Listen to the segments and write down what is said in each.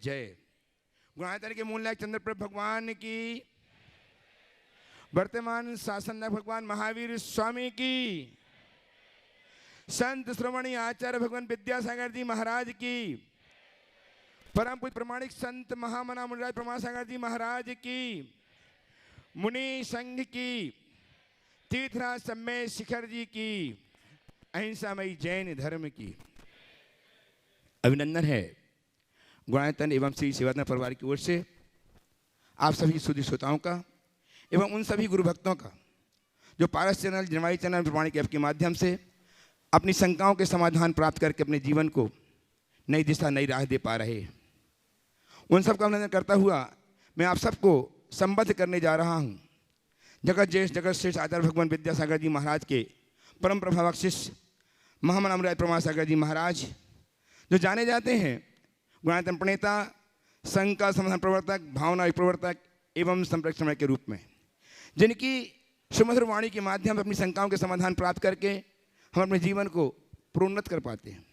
जय। गुणायतन के मूल नायक चंद्रप्रभ भगवान की, वर्तमान शासन भगवान महावीर स्वामी की, संत श्रोमणी आचार्य भगवान विद्यासागर जी महाराज की, परम पूज्य प्रमाणिक संत महामना मुनिराज प्रमासागर जी महाराज की, मुनि संघ की, तीर्थराज सम्मेद शिखर जी की, अहिंसामयी जैन धर्म की अभिनंदन है। गुणायतन एवं श्री सेवादन परिवार की ओर से आप सभी सुधी श्रोताओं का एवं उन सभी गुरु भक्तों का जो पारस चैनल, जनवाई चैनल, प्रमाणिक ऐप के माध्यम से अपनी शंकाओं के समाधान प्राप्त करके अपने जीवन को नई दिशा, नई राह दे पा रहे, उन सबका अभिनंदन करता हुआ मैं आप सबको संबद्ध करने जा रहा हूँ जगत ज्येष्ठ जगत श्रेष्ठ आचार्य भगवान विद्यासागर जी महाराज के परम प्रभावक शिष्य महामना मुनिराज प्रमासागर जी महाराज, जो जाने जाते हैं गुणायतन प्रणेता, संघ का समाधान प्रवर्तक, भावना प्रवर्तक एवं संरक्षण के रूप में, जिनकी सुमधुर वाणी के माध्यम से अपनी शंकाओं के समाधान प्राप्त करके हम अपने जीवन को प्रोन्नत कर पाते हैं।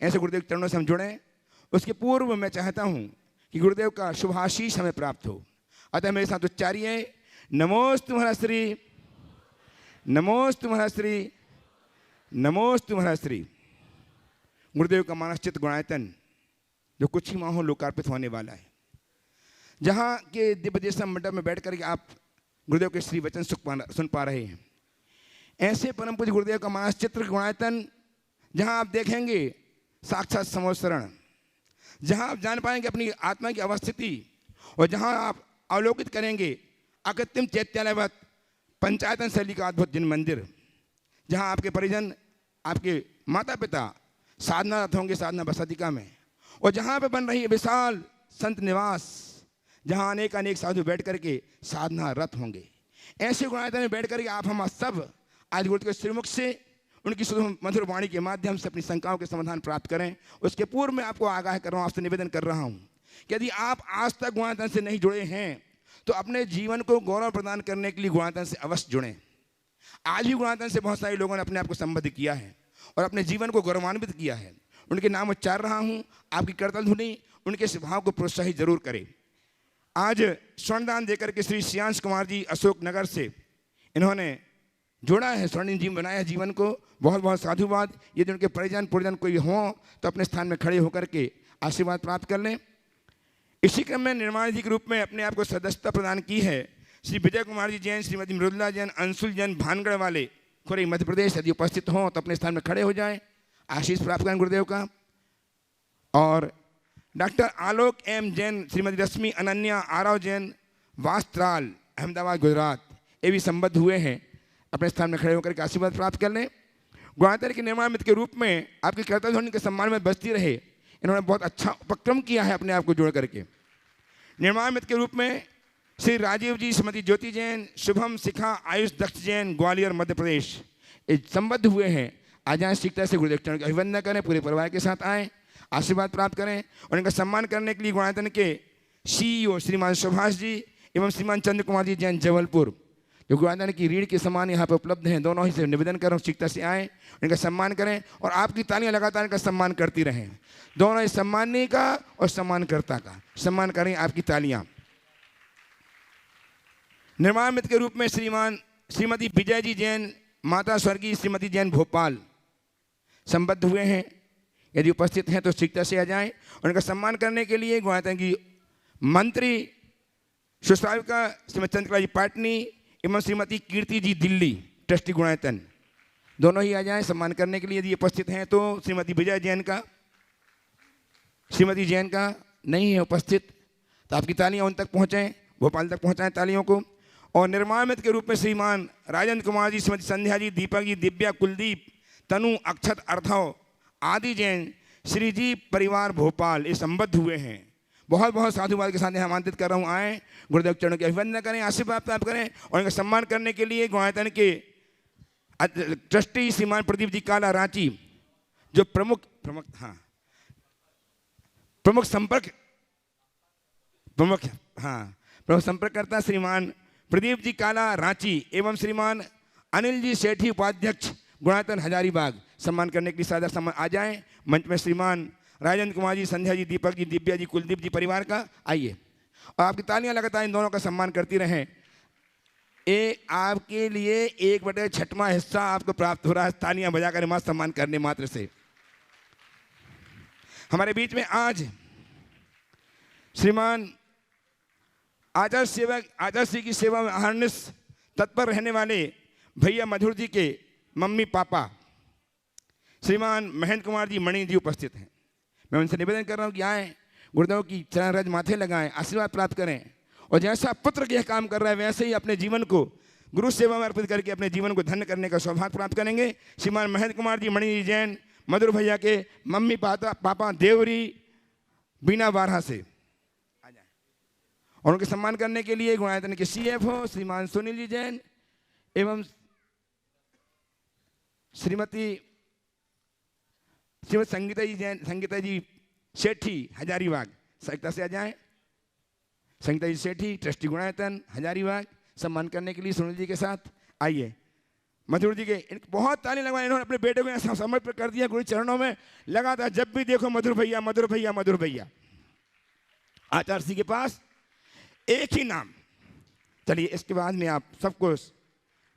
ऐसे गुरुदेव के चरणों से हम जुड़ें। उसके पूर्व मैं चाहता हूँ कि गुरुदेव का शुभाशीष हमें प्राप्त हो। अतः मेरे साथ उच्चारिए नमोस्तु महाश्री, नमोस्तु महाश्री, नमोस्तु महाश्री। गुरुदेव का मानसचित्त गुणायतन जो कुछ ही माहों लोकार्पित होने वाला है, जहाँ के दिव्य देशम मंडप में बैठ करके आप गुरुदेव के श्री वचन सुन पा रहे हैं। ऐसे परम पूज्य गुरुदेव का मानसचित्र गुणायतन, जहाँ आप देखेंगे साक्षात समोसरण, जहाँ आप जान पाएंगे अपनी आत्मा की अवस्थिति, और जहाँ आप अवलोकित करेंगे अकृत्रिम चैत्यालयवत पंचायतन शैली का अद्भुत जिन मंदिर, जहाँ आपके परिजन, आपके माता पिता साधनारत होंगे साधना बसतिका में, और जहाँ पे बन रही है विशाल संत निवास, जहाँ अनेक अनेक साधु बैठ करके साधना रत होंगे। ऐसे गुणायतन में बैठ करके आप हम सब आज गुरु के श्रीमुख से उनकी सुध मधुर वाणी के माध्यम से अपनी शंकाओं के समाधान प्राप्त करें। उसके पूर्व मैं आपको आगाह कर रहा हूँ, आपसे निवेदन कर रहा हूँ कि यदि आप आज तक गुणायतन से नहीं जुड़े हैं तो अपने जीवन को गौरव प्रदान करने के लिए गुणायतन से अवश्य जुड़ें। आज भी गुणायतन से बहुत सारे लोगों ने अपने आप को संबद्ध किया है और अपने जीवन को गौरवान्वित किया है। उनके नाम उच्चार रहा हूँ, आपकी करतल ध्वनि उनके स्वभाव को प्रोत्साहित जरूर करे। आज स्वर्णदान देकर के श्री श्रियांश कुमार जी अशोक नगर से इन्होंने जोड़ा है, स्वर्णिम जीवन बनाया है जीवन को। बहुत बहुत साधुवाद। यदि उनके परिजन कोई हों तो अपने स्थान में खड़े होकर के आशीर्वाद प्राप्त कर लें। इसी क्रम में निर्माण जी के रूप में अपने आप को सदस्यता प्रदान की है श्री विजय कुमार जी जैन, श्रीमती मृदुला जैन, अंशुल जैन, भानगढ़ वाले खुरई मध्य प्रदेश। यदि उपस्थित हों तो अपने स्थान में खड़े हो जाएं, आशीष प्राप्त करें गुरुदेव का। और डॉक्टर आलोक एम जैन, श्रीमती रश्मि अनन्या आरव जैन, वास्त्राल, अहमदाबाद गुजरात, ये भी संबद्ध हुए हैं। अपने स्थान में खड़े होकर के आशीर्वाद प्राप्त कर लें। गुणायतन के निर्माण मित्र के रूप में आपकी कर्तव्य ध्वनि के सम्मान में बजती रहे, इन्होंने बहुत अच्छा उपक्रम किया है अपने आप को जोड़ करके। निर्माण मित्र के रूप में श्री राजीव जी, श्रीमती ज्योति जैन, शुभम शिखा, आयुष दक्ष जैन, ग्वालियर मध्य प्रदेश, ये संबद्ध हुए हैं। आ जाएँ शीघ्रता से गुरुदेव चरण की अभिवंदना करें, पूरे परिवार के साथ आएँ, आशीर्वाद प्राप्त करें। और इनका सम्मान करने के लिए गुणायतन के CEO श्रीमान सुभाष जी एवं श्रीमान चंद्र कुमार जी जैन जबलपुर, जो गुणायतन की रीढ़ के समान यहाँ पर उपलब्ध हैं, दोनों ही से निवेदन कर रहा हूँ शीघ्रता से आएँ, इनका सम्मान करें और आपकी तालियां लगातार इनका सम्मान करती रहें। दोनों ही सम्मानी का और सम्मानकर्ता का सम्मान करें, आपकी तालियां। निर्माण मित्र के रूप में श्रीमती विजय जी जैन, माता स्वर्गीय श्रीमती जैन भोपाल, संबद्ध हुए हैं। यदि उपस्थित हैं तो शीघ्रता से आ जाएं। और इनका सम्मान करने के लिए गुणायतन की मंत्री सुश्राविका श्रीमती चंद्रकला जी पाटनी एवं श्रीमती कीर्ति जी दिल्ली, ट्रस्टी गुणायतन, दोनों ही आ जाएं सम्मान करने के लिए। यदि उपस्थित हैं तो श्रीमती विजय जैन का, श्रीमती जैन का नहीं है उपस्थित तो आपकी तालियां उन तक पहुँचें, भोपाल तक पहुँचाएं तालियों को। और निर्माण मित्र के रूप में श्रीमान राजेंद्र कुमार जी, श्रीमती संध्या जी, दीपक जी, दिव्या, कुलदीप, तनु, अक्षत, अर्थव आदि जैन, श्री जी परिवार भोपाल, ये संबद्ध हुए हैं। बहुत बहुत साधुवाद के साथ यहाँ आमंत्रित कर रहा हूँ, आएँ, गुरुदेव चरणों की अभिवंदना करें, आशीर्वाद प्राप्त करें। और इनका सम्मान करने के लिए गुणायतन के ट्रस्टी श्रीमान प्रदीप जी काला रांची, जो प्रमुख संपर्ककर्ता श्रीमान प्रदीप जी काला रांची एवं श्रीमान अनिल जी सेठी उपाध्यक्ष गुणायतन हजारीबाग, सम्मान करने के लिए सादर सम्मान आ जाएं। मंच में श्रीमान राजेंद्र कुमार जी, संध्या जी, दीपक जी, दिव्या जी, कुलदीप जी परिवार का। आइए और आपकी तालियां लगातार इन दोनों का सम्मान करती रहें। आपके लिए 1/6वां हिस्सा आपको प्राप्त हो रहा है तालियां बजाकर मत सम्मान करने मात्र से। हमारे बीच में आज श्रीमान आदर्श जी की सेवा में अहर्निश तत्पर रहने वाले भैया मधुर जी के मम्मी पापा श्रीमान महेंद्र कुमार जी मणि जी उपस्थित हैं। मैं उनसे निवेदन कर रहा हूं कि आए, गुरुदेव की चरण रज माथे लगाएं, आशीर्वाद प्राप्त करें और जैसा पुत्र के काम कर रहा है वैसे ही अपने जीवन को गुरु सेवा में अर्पित करके अपने जीवन को धन्य करने का सौभाग्य प्राप्त करेंगे। श्रीमान महेंद्र कुमार जी मणि जी जैन मधुर भैया के मम्मी पापा देवरी बीना बारहा से आ जाए और उनके सम्मान करने के लिए गुणायतन के CFO श्रीमान सुनील जी जैन एवं श्रीमती संगीता जी सेठी हजारीबाग सहायता से आ जाएं। संगीता जी सेठी ट्रस्टी गुणायतन हजारीबाग सम्मान करने के लिए सुनील जी के साथ आइए। मधुर जी के बहुत ताली लगवाए, इन्होंने अपने बेटे को समर्पित कर दिया गुरु चरणों में। लगातार जब भी देखो मधुर भैया मधुर भैया मधुर भैया। आचार्य जी के पास एक ही नाम। चलिए इसके बाद में आप सबको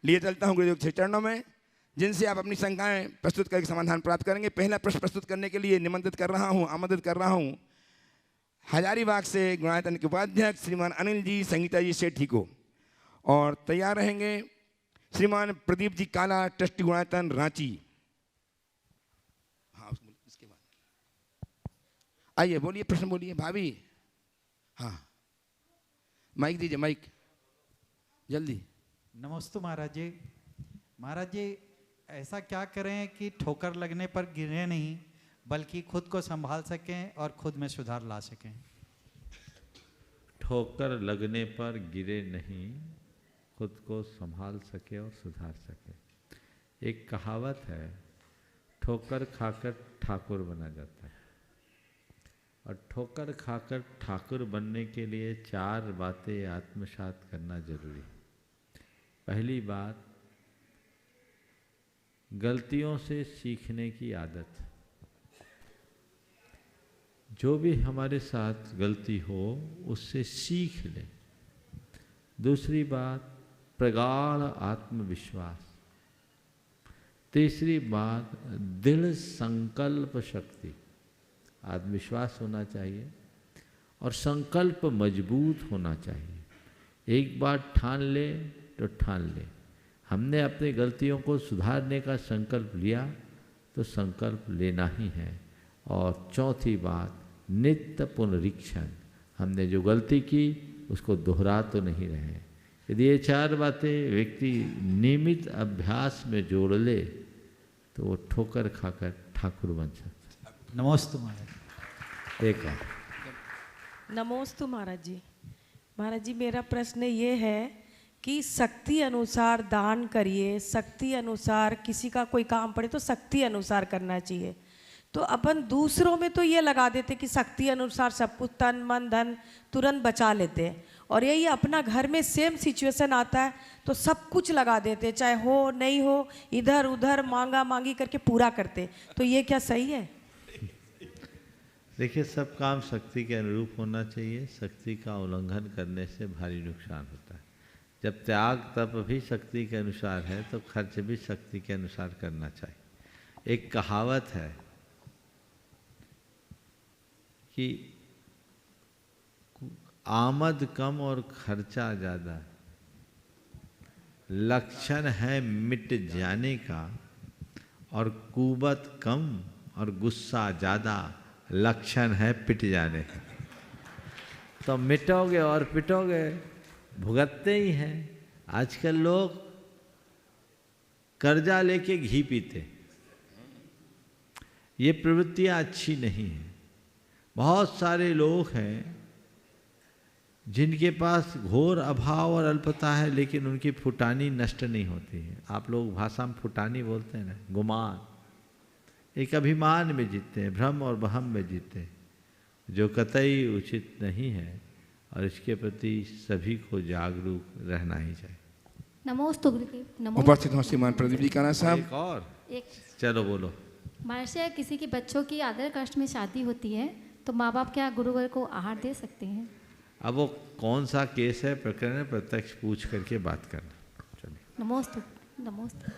लिए चलता हूँ गुरुदेव के चरणों में, जिनसे आप अपनी शंकाएं प्रस्तुत करके समाधान प्राप्त करेंगे। पहला प्रश्न प्रस्तुत करने के लिए निमंत्रित कर रहा हूँ, आमंत्रित कर रहा हूँ हजारीबाग से गुणायतन के उपाध्यक्ष श्रीमान अनिल जी संगीता जी सेठी को। और तैयार रहेंगे श्रीमान प्रदीप जी काला ट्रस्टी गुणायतन रांची। हाँ इसके बाद आइए, बोलिए, प्रश्न बोलिए भाभी। हाँ माइक दीजिए, माइक जल्दी। नमस्ते महाराज जी। महाराज जी ऐसा क्या करें कि ठोकर लगने पर गिरे नहीं बल्कि खुद को संभाल सकें और खुद में सुधार ला सकें। ठोकर लगने पर गिरे नहीं, खुद को संभाल सके और सुधार सके। एक कहावत है, ठोकर खाकर ठाकुर बना जाता है। और ठोकर खाकर ठाकुर बनने के लिए 4 बातें आत्मसात करना जरूरी है। पहली बात, गलतियों से सीखने की आदत। जो भी हमारे साथ गलती हो उससे सीख लें। दूसरी बात, प्रगाढ़ आत्मविश्वास। तीसरी बात, दृढ़ संकल्प शक्ति। आत्मविश्वास होना चाहिए और संकल्प मजबूत होना चाहिए। एक बार ठान ले तो ठान ले। हमने अपनी गलतियों को सुधारने का संकल्प लिया तो संकल्प लेना ही है। और चौथी बात, नित्य पुनरीक्षण। हमने जो गलती की उसको दोहरा तो नहीं रहे। यदि ये 4 बातें व्यक्ति नियमित अभ्यास में जोड़ ले तो वो ठोकर खाकर ठाकुर बन सकता है। नमस्ते महाराज। एक नमोस्तु महाराज जी। महाराज जी मेरा प्रश्न ये है कि शक्ति अनुसार दान करिए, शक्ति अनुसार किसी का कोई काम पड़े तो शक्ति अनुसार करना चाहिए। तो अपन दूसरों में तो ये लगा देते कि शक्ति अनुसार सब कुछ तन मन धन तुरंत बचा लेते हैं, और यही अपना घर में सेम सिचुएशन आता है तो सब कुछ लगा देते, चाहे हो नहीं हो, इधर उधर मांगा मांगी करके पूरा करते। तो ये क्या सही है? देखिए, सब काम शक्ति के अनुरूप होना चाहिए। शक्ति का उल्लंघन करने से भारी नुकसान होता है। जब त्याग तप भी शक्ति के अनुसार है तो खर्च भी शक्ति के अनुसार करना चाहिए। एक कहावत है कि आमद कम और खर्चा ज़्यादा, लक्षण है मिट जाने का, और कुबत कम और गुस्सा ज़्यादा, लक्षण है पिट जाने का। तो मिटोगे और पिटोगे, भुगतते ही हैं। आजकल लोग कर्जा लेके घी पीते, ये प्रवृत्तियाँ अच्छी नहीं हैं। बहुत सारे लोग हैं जिनके पास घोर अभाव और अल्पता है लेकिन उनकी फुटानी नष्ट नहीं होती है। आप लोग भाषा में फुटानी बोलते हैं ना, गुमान। एक अभिमान में जीते हैं, भ्रम और वहम में जीते हैं, जो कतई उचित नहीं है और इसके प्रति सभी को जागरूक रहना ही चाहिए। नमोस्तु गुरुदेव। उपस्थित हो श्रीमान प्रदीप जी काला साहब। एक और एक चलो बोलो। महाशय, किसी के बच्चों की आदर कास्ट में शादी होती है तो माँ बाप क्या गुरुवर को आहार दे सकते हैं? अब वो कौन सा केस है, प्रकरण है, प्रत्यक्ष पूछ करके बात करना। चलिए। नमोस्तु। नमोस्तु।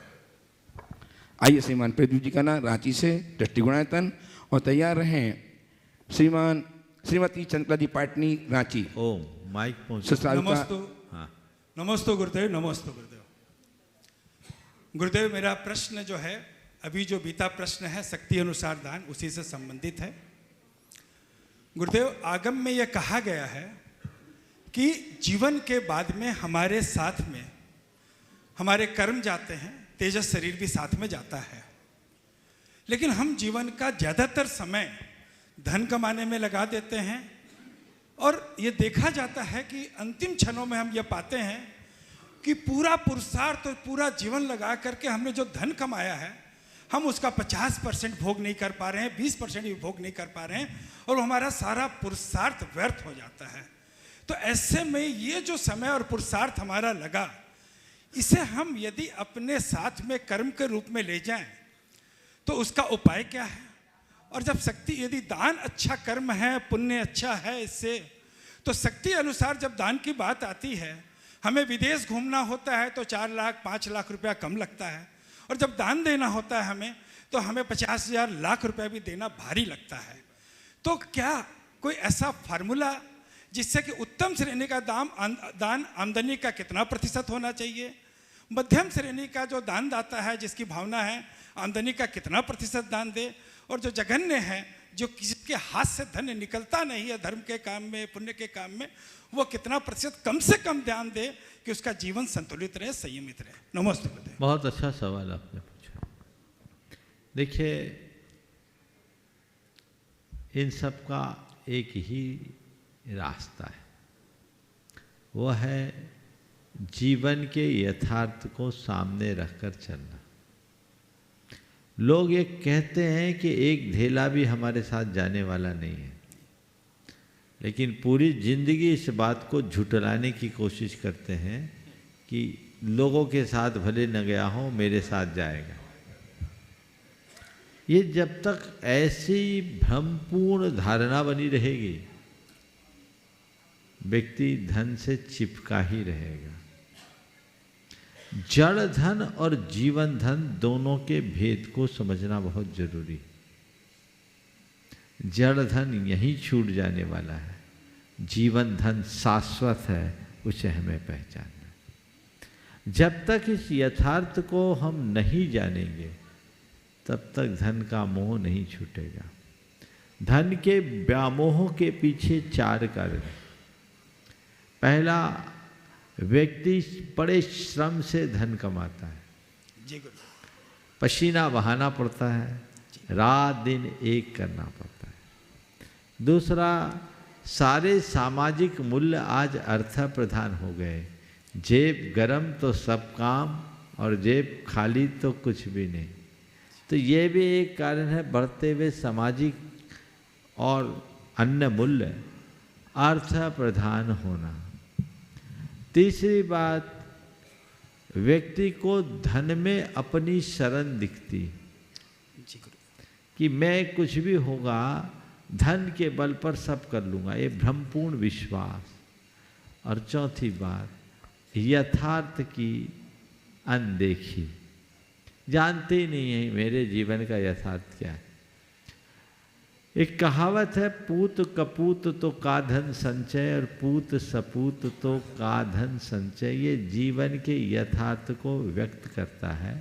आइए श्रीमान पेदू जी का नाम रांची से ट्रस्टी गुणायतन, और तैयार रहें श्रीमती चंद्रकला जी पाटनी रांची। ओम माइक पहुँच। ससुराल का नमस्तु। हाँ। नमस्तु गुरुदेव, नमस्तु गुरुदेव। गुरुदेव, मेरा प्रश्न जो है, अभी जो बीता प्रश्न है शक्ति अनुसार दान, उसी से संबंधित है। गुरुदेव, आगम में यह कहा गया है कि जीवन के बाद में हमारे साथ में हमारे कर्म जाते हैं, तेजस शरीर भी साथ में जाता है, लेकिन हम जीवन का ज़्यादातर समय धन कमाने में लगा देते हैं, और ये देखा जाता है कि अंतिम क्षणों में हम ये पाते हैं कि पूरा पुरुषार्थ तो पूरा जीवन लगा करके हमने जो धन कमाया है, हम उसका 50% भोग नहीं कर पा रहे हैं, 20% भी भोग नहीं कर पा रहे हैं, और हमारा सारा पुरुषार्थ व्यर्थ हो जाता है। तो ऐसे में ये जो समय और पुरुषार्थ हमारा लगा, इसे हम यदि अपने साथ में कर्म के रूप में ले जाएं तो उसका उपाय क्या है? और जब शक्ति, यदि दान अच्छा कर्म है, पुण्य अच्छा है, इससे तो शक्ति अनुसार जब दान की बात आती है, हमें विदेश घूमना होता है तो 4 लाख 5 लाख रुपया कम लगता है, और जब दान देना होता है हमें, तो हमें 50,000 लाख रुपया भी देना भारी लगता है। तो क्या कोई ऐसा फार्मूला जिससे कि उत्तम श्रेणी का दान आमदनी का कितना प्रतिशत होना चाहिए, मध्यम श्रेणी का जो दानदाता है जिसकी भावना है आमदनी का कितना प्रतिशत दान दे, और जो जघन्य है, जो किसी के हाथ से धन निकलता नहीं है धर्म के काम में, पुण्य के काम में, वो कितना प्रतिशत कम से कम ध्यान दे कि उसका जीवन संतुलित रहे, संयमित रहे। नमस्ते गुरुदेव। बहुत अच्छा सवाल आपने पूछा। देखिए, इन सब का एक ही रास्ता है, वो है जीवन के यथार्थ को सामने रखकर चलना। लोग ये कहते हैं कि एक ढेला भी हमारे साथ जाने वाला नहीं है, लेकिन पूरी जिंदगी इस बात को झुठलाने की कोशिश करते हैं कि लोगों के साथ भले न गया हो, मेरे साथ जाएगा। ये जब तक ऐसी भ्रमपूर्ण धारणा बनी रहेगी, व्यक्ति धन से चिपका ही रहेगा। जड़ धन और जीवन धन दोनों के भेद को समझना बहुत जरूरी है। जड़ धन यहीं छूट जाने वाला है, जीवन धन शाश्वत है, उसे हमें पहचानना। जब तक इस यथार्थ को हम नहीं जानेंगे, तब तक धन का मोह नहीं छूटेगा। धन के व्यामोह के पीछे 4 कारण। पहला, व्यक्ति बड़े श्रम से धन कमाता है, जी गुरु। पसीना बहाना पड़ता है, रात दिन एक करना पड़ता है। दूसरा, सारे सामाजिक मूल्य आज अर्थ प्रधान हो गए। जेब गरम तो सब काम, और जेब खाली तो कुछ भी नहीं। तो ये भी एक कारण है बढ़ते हुए सामाजिक और अन्य मूल्य, अर्थ प्रधान होना। तीसरी बात, व्यक्ति को धन में अपनी शरण दिखती कि मैं कुछ भी होगा, धन के बल पर सब कर लूँगा, ये भ्रमपूर्ण विश्वास। और चौथी बात, यथार्थ की अनदेखी, जानते ही नहीं है मेरे जीवन का यथार्थ क्या है। एक कहावत है, पूत कपूत तो का धन संचय, और पूत सपूत तो का धन संचय। ये जीवन के यथार्थ को व्यक्त करता है।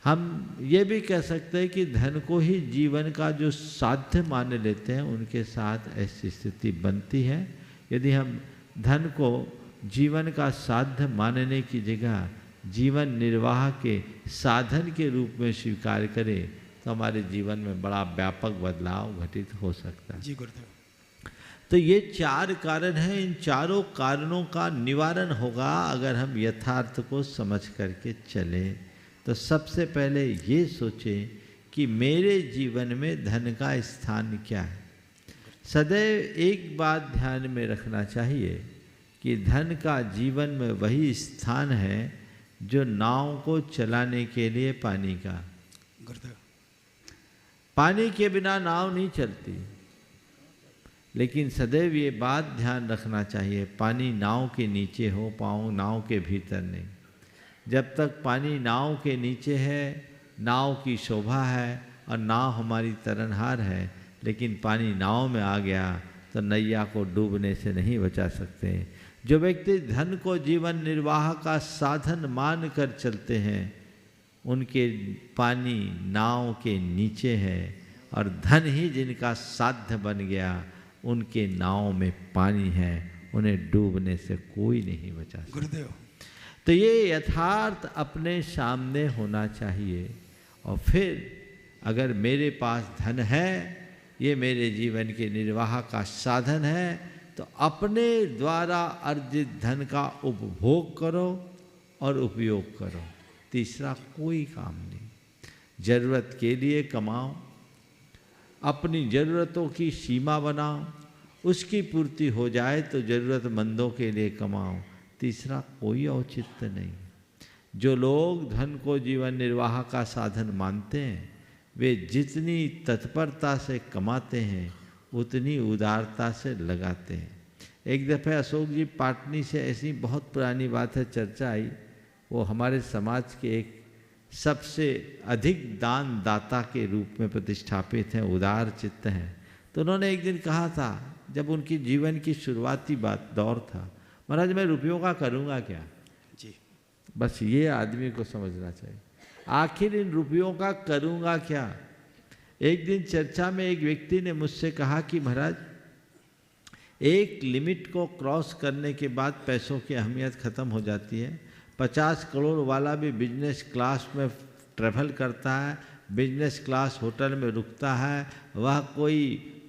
हम ये भी कह सकते हैं कि धन को ही जीवन का जो साध्य मान लेते हैं, उनके साथ ऐसी स्थिति बनती है। यदि हम धन को जीवन का साध्य मानने की जगह जीवन निर्वाह के साधन के रूप में स्वीकार करें, तो हमारे जीवन में बड़ा व्यापक बदलाव घटित हो सकता है। जी गुरुदेव। तो ये 4 कारण हैं। इन चारों कारणों का निवारण होगा अगर हम यथार्थ को समझ करके चलें। तो सबसे पहले ये सोचें कि मेरे जीवन में धन का स्थान क्या है। सदैव एक बात ध्यान में रखना चाहिए कि धन का जीवन में वही स्थान है जो नाव को चलाने के लिए पानी का। गुरुदेव। पानी के बिना नाव नहीं चलती, लेकिन सदैव ये बात ध्यान रखना चाहिए, पानी नाव के नीचे हो, पाँव नाव के भीतर नहीं। जब तक पानी नाव के नीचे है, नाव की शोभा है और नाव हमारी तरनहार है, लेकिन पानी नाव में आ गया तो नैया को डूबने से नहीं बचा सकते। जो व्यक्ति धन को जीवन निर्वाह का साधन मान कर चलते हैं, उनके पानी नाव के नीचे है, और धन ही जिनका साध्य बन गया, उनके नाव में पानी है, उन्हें डूबने से कोई नहीं बचा सकता। गुरुदेव, तो ये यथार्थ अपने सामने होना चाहिए। और फिर अगर मेरे पास धन है, ये मेरे जीवन के निर्वाह का साधन है, तो अपने द्वारा अर्जित धन का उपभोग करो और उपयोग करो। तीसरा कोई काम नहीं। जरूरत के लिए कमाओ, अपनी ज़रूरतों की सीमा बनाओ, उसकी पूर्ति हो जाए तो ज़रूरतमंदों के लिए कमाओ। तीसरा कोई औचित्य नहीं। जो लोग धन को जीवन निर्वाह का साधन मानते हैं, वे जितनी तत्परता से कमाते हैं, उतनी उदारता से लगाते हैं। एक दफ़े अशोक जी पाटनी से ऐसी बहुत पुरानी बात है, चर्चा आई। वो हमारे समाज के एक सबसे अधिक दान दाता के रूप में प्रतिष्ठापित हैं, उदार चित्त हैं। तो उन्होंने एक दिन कहा था, जब उनकी जीवन की शुरुआती दौर था, महाराज मैं रुपयों का करूँगा क्या? जी, बस ये आदमी को समझना चाहिए, आखिर इन रुपयों का करूँगा क्या। एक दिन चर्चा में एक व्यक्ति ने मुझसे कहा कि महाराज, एक लिमिट को क्रॉस करने के बाद पैसों की अहमियत ख़त्म हो जाती है। 50 करोड़ वाला भी बिजनेस क्लास में ट्रैवल करता है, बिजनेस क्लास होटल में रुकता है, वह कोई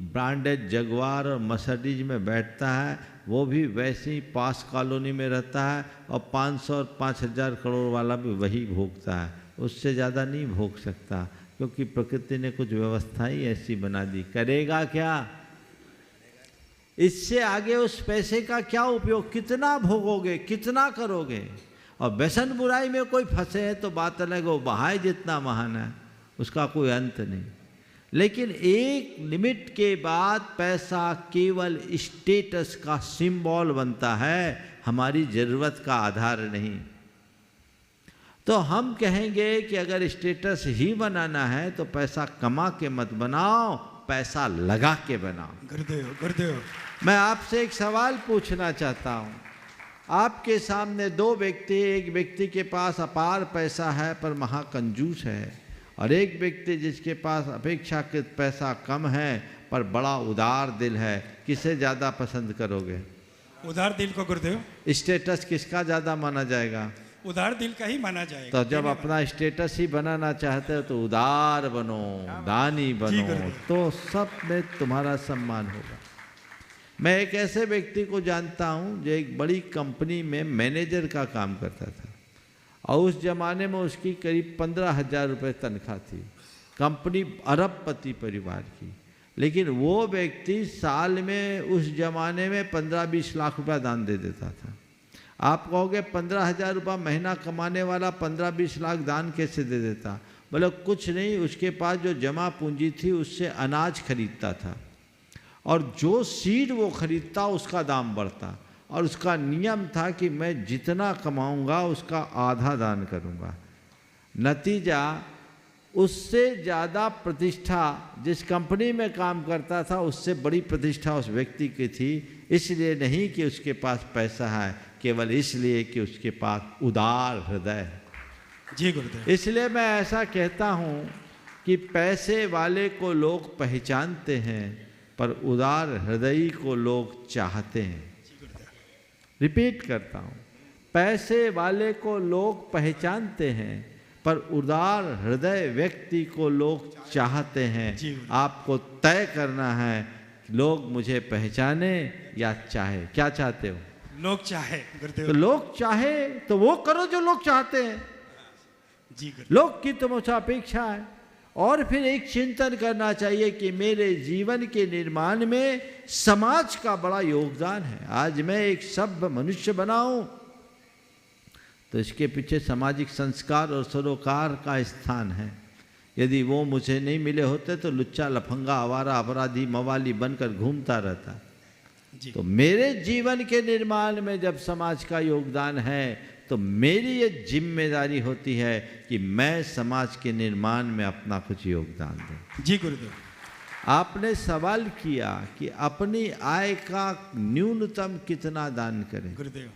ब्रांडेड जगुआर और मर्सिडीज में बैठता है, वो भी वैसे ही पास कॉलोनी में रहता है, और 500 और 5000 करोड़ वाला भी वही भोगता है। उससे ज़्यादा नहीं भोग सकता, क्योंकि प्रकृति ने कुछ व्यवस्था ही ऐसी बना दी। करेगा क्या? इससे आगे उस पैसे का क्या उपयोग? कितना भोगोगे, कितना करोगे? और व्यसन बुराई में कोई फंसे है तो बात अलग, वो बहाए जितना महान है, उसका कोई अंत नहीं। लेकिन एक लिमिट के बाद पैसा केवल स्टेटस का सिंबल बनता है, हमारी ज़रूरत का आधार नहीं। तो हम कहेंगे कि अगर स्टेटस ही बनाना है तो पैसा कमा के मत बनाओ, पैसा लगा के बनाओ। गुरुदेव, गुरुदेव, मैं आपसे एक सवाल पूछना चाहता हूँ। आपके सामने दो व्यक्ति, एक व्यक्ति के पास अपार पैसा है पर महाकंजूस है, और एक व्यक्ति जिसके पास अपेक्षाकृत पैसा कम है पर बड़ा उदार दिल है। किसे ज़्यादा पसंद करोगे? उदार दिल को गुरुदेव। स्टेटस किसका ज़्यादा माना जाएगा? उदार दिल का ही माना जाएगा। तो जब अपना स्टेटस ही बनाना चाहते हो तो उदार बनो, दानी बनो, तो सब में तुम्हारा सम्मान होगा। मैं एक ऐसे व्यक्ति को जानता हूँ जो एक बड़ी कंपनी में मैनेजर का काम करता था, और उस जमाने में उसकी करीब 15,000 रुपये तनख्वाह थी। कंपनी अरबपति परिवार की, लेकिन वो व्यक्ति साल में उस जमाने में 15-20 लाख रुपया दान दे देता था। आप कहोगे 15,000 रुपये महीना कमाने वाला 15-20 लाख दान कैसे दे देता? बोले कुछ नहीं, उसके पास जो जमा पूंजी थी उससे अनाज खरीदता था, और जो सीड वो खरीदता उसका दाम बढ़ता, और उसका नियम था कि मैं जितना कमाऊंगा उसका आधा दान करूंगा। नतीजा, उससे ज़्यादा प्रतिष्ठा जिस कंपनी में काम करता था उससे बड़ी प्रतिष्ठा उस व्यक्ति की थी। इसलिए नहीं कि उसके पास पैसा है, केवल इसलिए कि उसके पास उदार हृदय है। जी गुरुदेव। इसलिए मैं ऐसा कहता हूँ कि पैसे वाले को लोग पहचानते हैं पर उदार हृदय को लोग चाहते हैं। रिपीट करता हूँ, पैसे वाले को लोग पहचानते हैं पर उदार हृदय व्यक्ति को लोग चाहते हैं। आपको तय करना है कि लोग मुझे पहचाने या चाहे। क्या चाहते हो? लोग चाहे गुरुदेव। तो लोग चाहे तो वो करो जो लोग चाहते हैं। जी गुरुदेव। लोग की तुमसे अपेक्षा है, और फिर एक चिंतन करना चाहिए कि मेरे जीवन के निर्माण में समाज का बड़ा योगदान है। आज मैं एक सभ्य मनुष्य बनाऊं तो इसके पीछे सामाजिक संस्कार और सरोकार का स्थान है। यदि वो मुझे नहीं मिले होते तो लुच्चा लफंगा आवारा अपराधी मवाली बनकर घूमता रहता। जी तो मेरे जीवन के निर्माण में जब समाज का योगदान है तो मेरी ये जिम्मेदारी होती है कि मैं समाज के निर्माण में अपना कुछ योगदान दूं। जी गुरुदेव। आपने सवाल किया कि अपनी आय का न्यूनतम कितना दान करें। गुरुदेव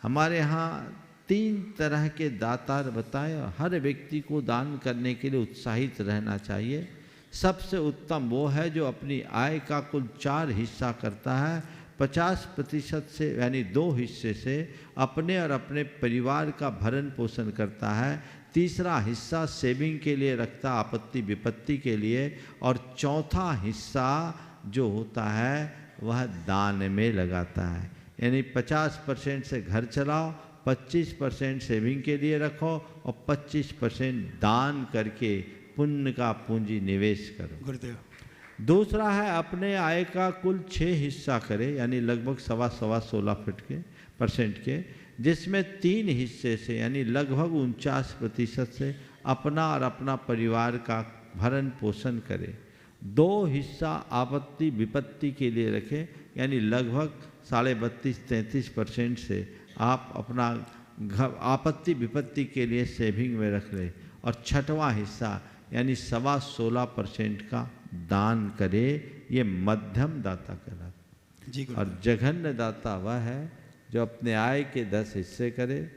हमारे यहाँ 3 तरह के दातार बताए और हर व्यक्ति को दान करने के लिए उत्साहित रहना चाहिए। सबसे उत्तम वो है जो अपनी आय का कुल 4 हिस्सा करता है, 50% से यानी 2 हिस्से से अपने और अपने परिवार का भरण पोषण करता है, तीसरा हिस्सा सेविंग के लिए रखता आपत्ति विपत्ति के लिए, और चौथा हिस्सा जो होता है वह दान में लगाता है। यानी 50% से घर चलाओ, 25% सेविंग के लिए रखो और 25% दान करके पुण्य का पूंजी निवेश करो। गुरुदेव। दूसरा है अपने आय का कुल 6 हिस्सा करे, यानी लगभग 16% के, जिसमें 3 हिस्से से यानी लगभग 49% से अपना और अपना परिवार का भरण पोषण करे। 2 हिस्सा आपत्ति विपत्ति के लिए रखे, यानी लगभग 32-33% से आप अपना आपत्ति विपत्ति के लिए सेविंग में रख ले, और 6वां हिस्सा यानी 16% का दान करे। ये मध्यम दाता कहलाता। जी गुरुदेव। और जघन्य दाता वह है जो अपने आय के 10 हिस्से करे,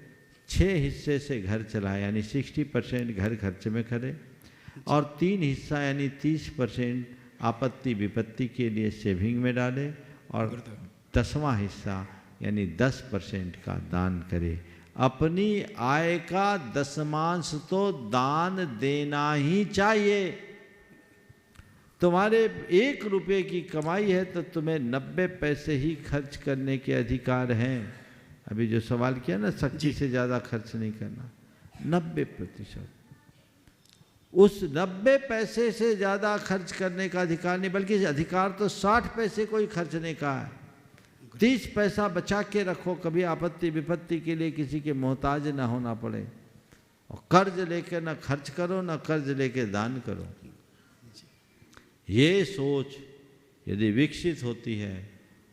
6 हिस्से से घर चलाए यानी 60% घर खर्च में करे, और 3 हिस्सा यानी 30% आपत्ति विपत्ति के लिए सेविंग में डाले, और 10वां हिस्सा यानी 10% का दान करे। अपनी आय का 10वांश तो दान देना ही चाहिए। तुम्हारे 1 रुपये की कमाई है तो तुम्हें 90 पैसे ही खर्च करने के अधिकार हैं। अभी जो सवाल किया ना, शक्ति से ज़्यादा खर्च नहीं करना, 90%। उस 90 पैसे से ज़्यादा खर्च करने का अधिकार नहीं, बल्कि अधिकार तो 60 पैसे को ही खर्चने का है। 30 पैसा बचा के रखो, कभी आपत्ति विपत्ति के लिए किसी के मोहताज ना होना पड़े, और कर्ज लेकर ना खर्च करो ना कर्ज लेके दान करो। ये सोच यदि विकसित होती है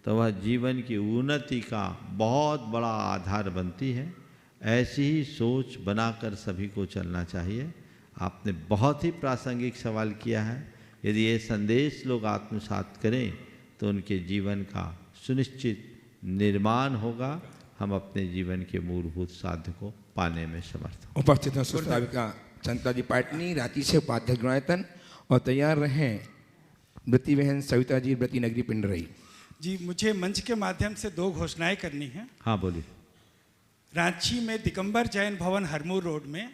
तो वह जीवन की उन्नति का बहुत बड़ा आधार बनती है। ऐसी ही सोच बनाकर सभी को चलना चाहिए। आपने बहुत ही प्रासंगिक सवाल किया है। यदि ये संदेश लोग आत्मसात करें तो उनके जीवन का सुनिश्चित निर्माण होगा। हम अपने जीवन के मूलभूत साध्य को पाने में समर्थ हों। उपस्थित हैं सुश्राविका चंद्रा जी पाटनी, रांची से उपाध्यक्ष गुणायतन, और तैयार रहें व्रती बहन सविता जी, व्रती नगरी पिंडरई। जी, मुझे मंच के माध्यम से 2 घोषणाएं करनी हैं। हाँ बोलिए। रांची में दिगंबर जैन भवन हरमूर रोड में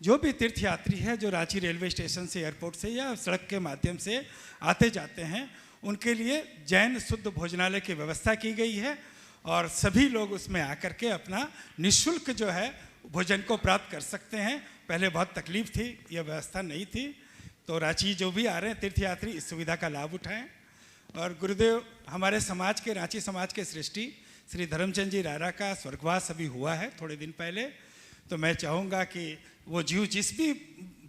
जो भी तीर्थयात्री है जो रांची रेलवे स्टेशन से, एयरपोर्ट से या सड़क के माध्यम से आते जाते हैं, उनके लिए जैन शुद्ध भोजनालय की व्यवस्था की गई है, और सभी लोग उसमें आकर के अपना निःशुल्क जो है भोजन को प्राप्त कर सकते हैं। पहले बहुत तकलीफ थी, यह व्यवस्था नहीं थी, तो रांची जो भी आ रहे हैं तीर्थयात्री इस सुविधा का लाभ उठाएं। और गुरुदेव, हमारे समाज के, रांची समाज के सृष्टि श्री धर्मचंद जी रारा का स्वर्गवास अभी हुआ है थोड़े दिन पहले, तो मैं चाहूँगा कि वो जीव जिस भी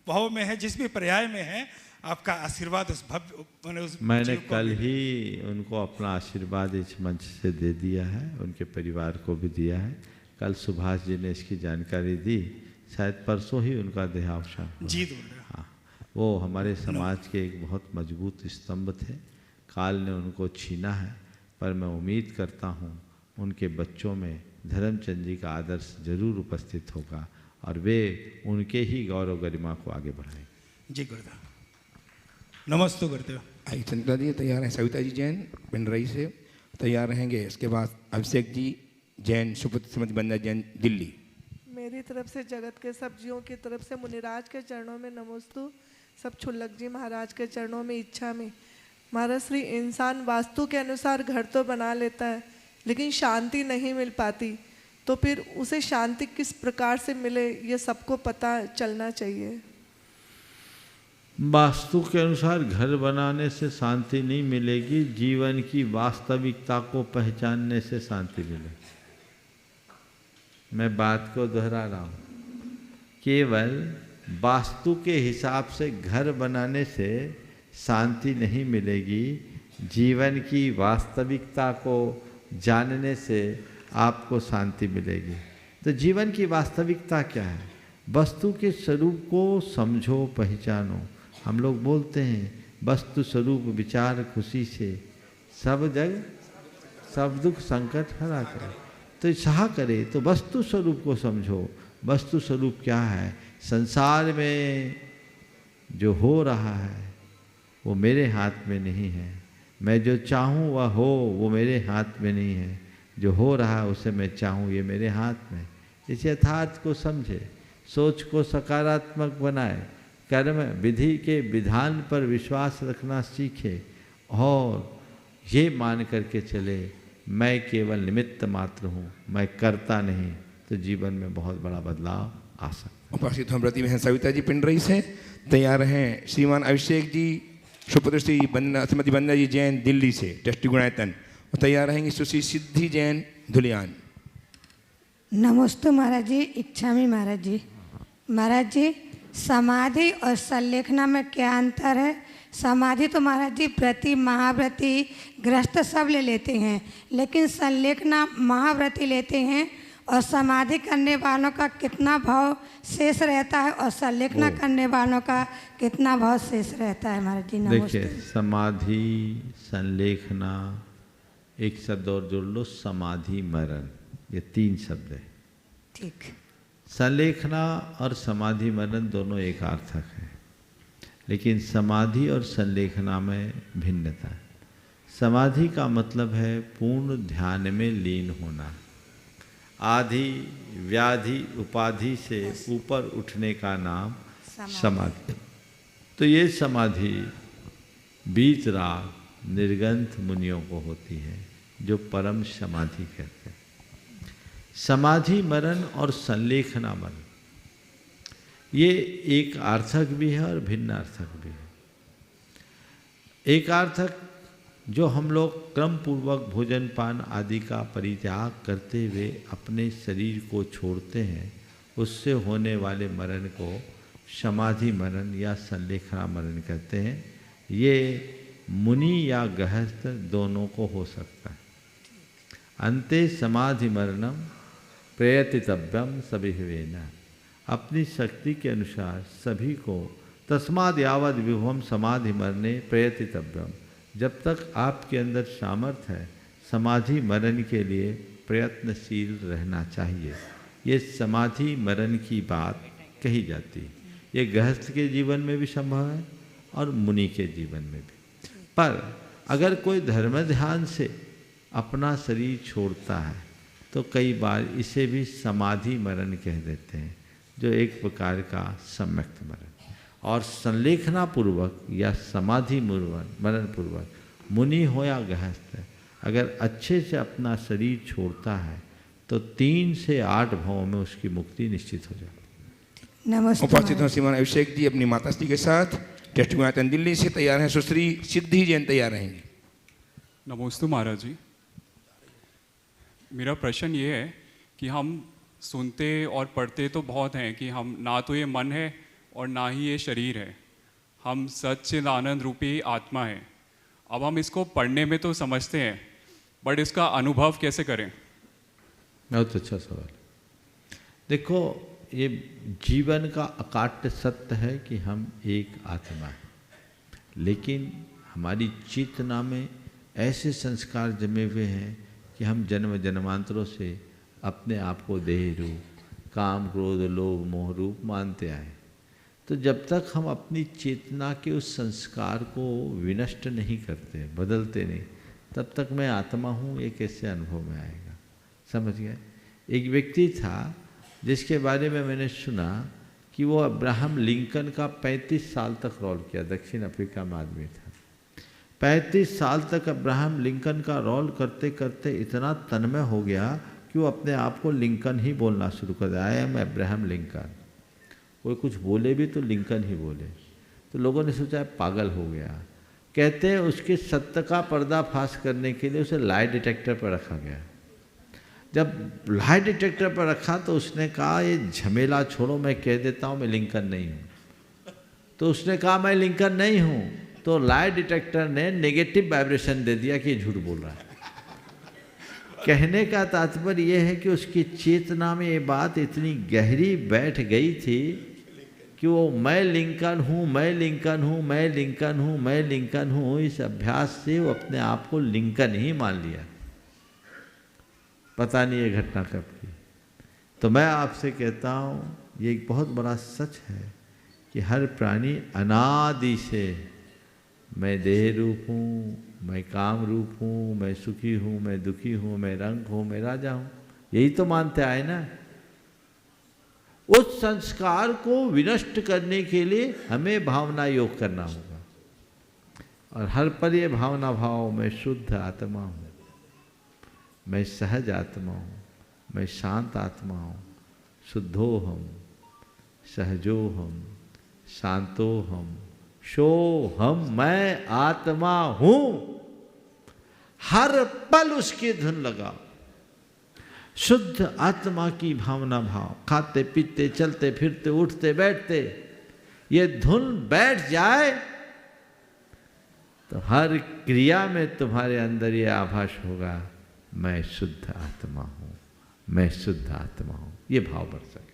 भाव में है, जिस भी पर्याय में है, आपका आशीर्वाद उस भव्य मैंने कल ही उनको अपना आशीर्वाद इस मंच से दे दिया है, उनके परिवार को भी दिया है। कल सुभाष जी ने इसकी जानकारी दी, शायद परसों ही उनका देहावसान हुआ। जी गुरुदेव। हाँ, वो हमारे समाज के एक बहुत मजबूत स्तंभ थे। काल ने उनको छीना है, पर मैं उम्मीद करता हूँ उनके बच्चों में धर्मचंद जी का आदर्श जरूर उपस्थित होगा और वे उनके ही गौरव गरिमा को आगे बढ़ाएंगे। जी गुरुदेव। नमस्ते गुरुदेव। आई चंद्रा जी तैयार हैं, सविता जी जैन पिंडरई से तैयार रहेंगे। इसके बाद अभिषेक जी जैन, सुपुत्र श्रीमती बंदा जैन, दिल्ली। मेरी तरफ से जगत के सब जीवों की तरफ से मुनिराज के चरणों में नमोस्तु। सब छुल्लक जी महाराज के चरणों में इच्छा में। महाराज श्री, इंसान वास्तु के अनुसार घर तो बना लेता है लेकिन शांति नहीं मिल पाती, तो फिर उसे शांति किस प्रकार से मिले ये सबको पता चलना चाहिए। वास्तु के अनुसार घर बनाने से शांति नहीं मिलेगी, जीवन की वास्तविकता को पहचानने से शांति मिलेगी। मैं बात को दोहरा रहा हूँ, केवल वास्तु के हिसाब से घर बनाने से शांति नहीं मिलेगी, जीवन की वास्तविकता को जानने से आपको शांति मिलेगी। तो जीवन की वास्तविकता क्या है? वस्तु के स्वरूप को समझो, पहचानो। हम लोग बोलते हैं वस्तु स्वरूप विचार खुशी से सब जग सब दुख संकट हरा करे। तो सहा करे तो वस्तु स्वरूप को समझो। वस्तु स्वरूप क्या है? संसार में जो हो रहा है वो मेरे हाथ में नहीं है। मैं जो चाहूँ वह हो वो मेरे हाथ में नहीं है। जो हो रहा है उसे मैं चाहूँ ये मेरे हाथ में। इस यथार्थ को समझे, सोच को सकारात्मक बनाए, कर्म विधि के विधान पर विश्वास रखना सीखे और ये मान करके चले मैं केवल निमित्त मात्र हूँ, मैं करता नहीं, तो जीवन में बहुत बड़ा बदलाव आ सकता है। उपासित हम प्रति बहन सविता जी पिंडरी से तैयार हैं। श्रीमान अभिषेक जी, सुपुत्र श्री श्रीमती वंदना जी जैन दिल्ली से ट्रस्टी गुणायतन, और तैयार रहेंगे सुश्री सिद्धि जैन धुलियान। नमस्ते महाराज जी, इच्छामी महाराज जी। महाराज जी, समाधि और संलेखना में क्या अंतर है? समाधि तो महाराज जी व्रती महाव्रती गृहस्थ सब ले लेते हैं, लेकिन संलेखना महाव्रती लेते हैं। और समाधि करने वालों का कितना भाव शेष रहता है और संलेखना करने वालों का कितना भाव शेष रहता है? महाराज जी नमस्ते। देखिए, समाधि संलेखना एक शब्द और जोड़ लो, समाधि मरण, ये 3 शब्द है। ठीक। संलेखना और समाधि मरण दोनों एक अर्थक है, लेकिन समाधि और संलेखना में भिन्नता है। समाधि का मतलब है पूर्ण ध्यान में लीन होना, आधि व्याधि उपाधि से ऊपर उठने का नाम समाधि। तो ये समाधि बीतराग निर्गंथ मुनियों को होती है, जो परम समाधि कहते हैं। समाधि मरण और संलेखना मरण ये एक अर्थक भी है और भिन्न अर्थक भी है। एक अर्थक जो हम लोग क्रम पूर्वक भोजन पान आदि का परित्याग करते हुए अपने शरीर को छोड़ते हैं, उससे होने वाले मरण को समाधि मरण या संलेखना मरण कहते हैं। ये मुनि या गृहस्थ दोनों को हो सकता है। अन्ते समाधि मरणम प्रयतितव्यम सभिवेन, अपनी शक्ति के अनुसार सभी को तस्माद् यावद् विभवम समाधि मरणे प्रयतितव्यम, जब तक आपके अंदर सामर्थ्य है समाधि मरण के लिए प्रयत्नशील रहना चाहिए। ये समाधि मरण की बात कही जाती है। ये गृहस्थ के जीवन में भी संभव है और मुनि के जीवन में भी। पर अगर कोई धर्म ध्यान से अपना शरीर छोड़ता है तो कई बार इसे भी समाधि मरण कह देते हैं, जो एक प्रकार का सम्यक्त मरण। और संलेखना पूर्वक या समाधि मरण पूर्वक मुनि हो या गृहस्थ अगर अच्छे से अपना शरीर छोड़ता है तो 3 से 8 भावों में उसकी मुक्ति निश्चित हो जाती है। नमस्ते। उपस्थित हैं श्रीमान अभिषेक जी अपनी माताश्री के साथ ट्रस्टी गुणायतन दिल्ली से तैयार हैं। सुश्री सिद्धि जैन तैयार रहेंगे। नमस्ते महाराज जी। मेरा प्रश्न ये है कि हम सुनते और पढ़ते तो बहुत हैं कि हम ना तो ये मन है और ना ही ये शरीर है, हम सच्चिदानंद रूपी आत्मा है। अब हम इसको पढ़ने में तो समझते हैं, बट इसका अनुभव कैसे करें? बहुत अच्छा सवाल। देखो, ये जीवन का अकाट्य सत्य है कि हम एक आत्मा है, लेकिन हमारी चेतना में ऐसे संस्कार जमे हुए हैं कि हम जन्म जन्मांतरों से अपने आप को देह रूप, काम क्रोध लोभ मोह रूप मानते आए। तो जब तक हम अपनी चेतना के उस संस्कार को विनष्ट नहीं करते, बदलते नहीं, तब तक मैं आत्मा हूँ ये कैसे अनुभव में आएगा? समझ गए? एक व्यक्ति था जिसके बारे में मैंने सुना कि वो अब्राहम लिंकन का 35 साल तक रोल किया। दक्षिण अफ्रीका में आदमी था। 35 साल तक अब्राहम लिंकन का रोल करते करते इतना तन्मय हो गया कि वो अपने आप को लिंकन ही बोलना शुरू कर दिया। I am Abraham Lincoln. कोई कुछ बोले भी तो लिंकन ही बोले। तो लोगों ने सोचा पागल हो गया। कहते हैं उसके सत्य का पर्दाफाश करने के लिए उसे लाई डिटेक्टर पर रखा गया। जब लाई डिटेक्टर पर रखा तो उसने कहा ये झमेला छोड़ो, मैं कह देता हूँ मैं लिंकन नहीं हूँ। तो उसने कहा मैं लिंकन नहीं हूँ, तो लाई डिटेक्टर ने नेगेटिव वाइब्रेशन दे दिया कि ये झूठ बोल रहा है। कहने का तात्पर्य यह है कि उसकी चेतना में ये बात इतनी गहरी बैठ गई थी कि वो मैं लिंकन हूँ, मैं लिंकन हूँ, मैं लिंकन हूँ, मैं लिंकन हूँ, इस अभ्यास से वो अपने आप को लिंकन ही मान लिया। पता नहीं ये घटना कब की। तो मैं आपसे कहता हूँ ये एक बहुत बड़ा सच है कि हर प्राणी अनादि से मैं देह रूप हूँ, मैं काम रूप हूँ, मैं सुखी हूँ, मैं दुखी हूँ, मैं रंग हूँ, मैं राजा हूँ, यही तो मानते आए ना। उस संस्कार को विनष्ट करने के लिए हमें भावना योग करना होगा। और हर पल ये भावना भाव मैं शुद्ध आत्मा हूँ, मैं सहज आत्मा हूँ, मैं शांत आत्मा हूँ, शुद्धोहम, सहजोहम, शांतोहम, शोहम, मैं आत्मा हूँ। हर पल उसकी धुन लगाओ, शुद्ध आत्मा की भावना भाव, खाते पीते चलते फिरते उठते बैठते ये धुन बैठ जाए तो हर क्रिया में तुम्हारे अंदर ये आभास होगा मैं शुद्ध आत्मा हूँ, मैं शुद्ध आत्मा हूँ, ये भाव बढ़ सके।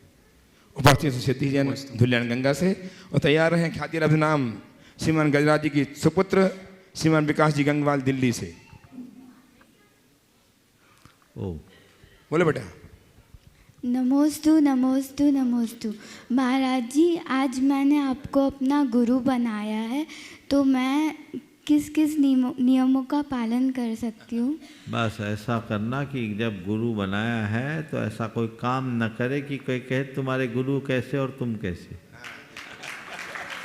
उपस्थित सिद्धिजन धुल्यान गंगा से और तैयार हैं ख्याति रब्ध नाम श्रीमान गजराज जी की सुपुत्र श्रीमान विकास जी गंगवाल दिल्ली से। ओ बोले बेटा। नमोस्तु नमोस्तु नमोस्तु। महाराज जी, आज मैंने आपको अपना गुरु बनाया है, तो मैं किस किस नियमों का पालन कर सकती हूँ? बस ऐसा करना कि जब गुरु बनाया है तो ऐसा कोई काम न करे कि कोई कहे तुम्हारे गुरु कैसे और तुम कैसे।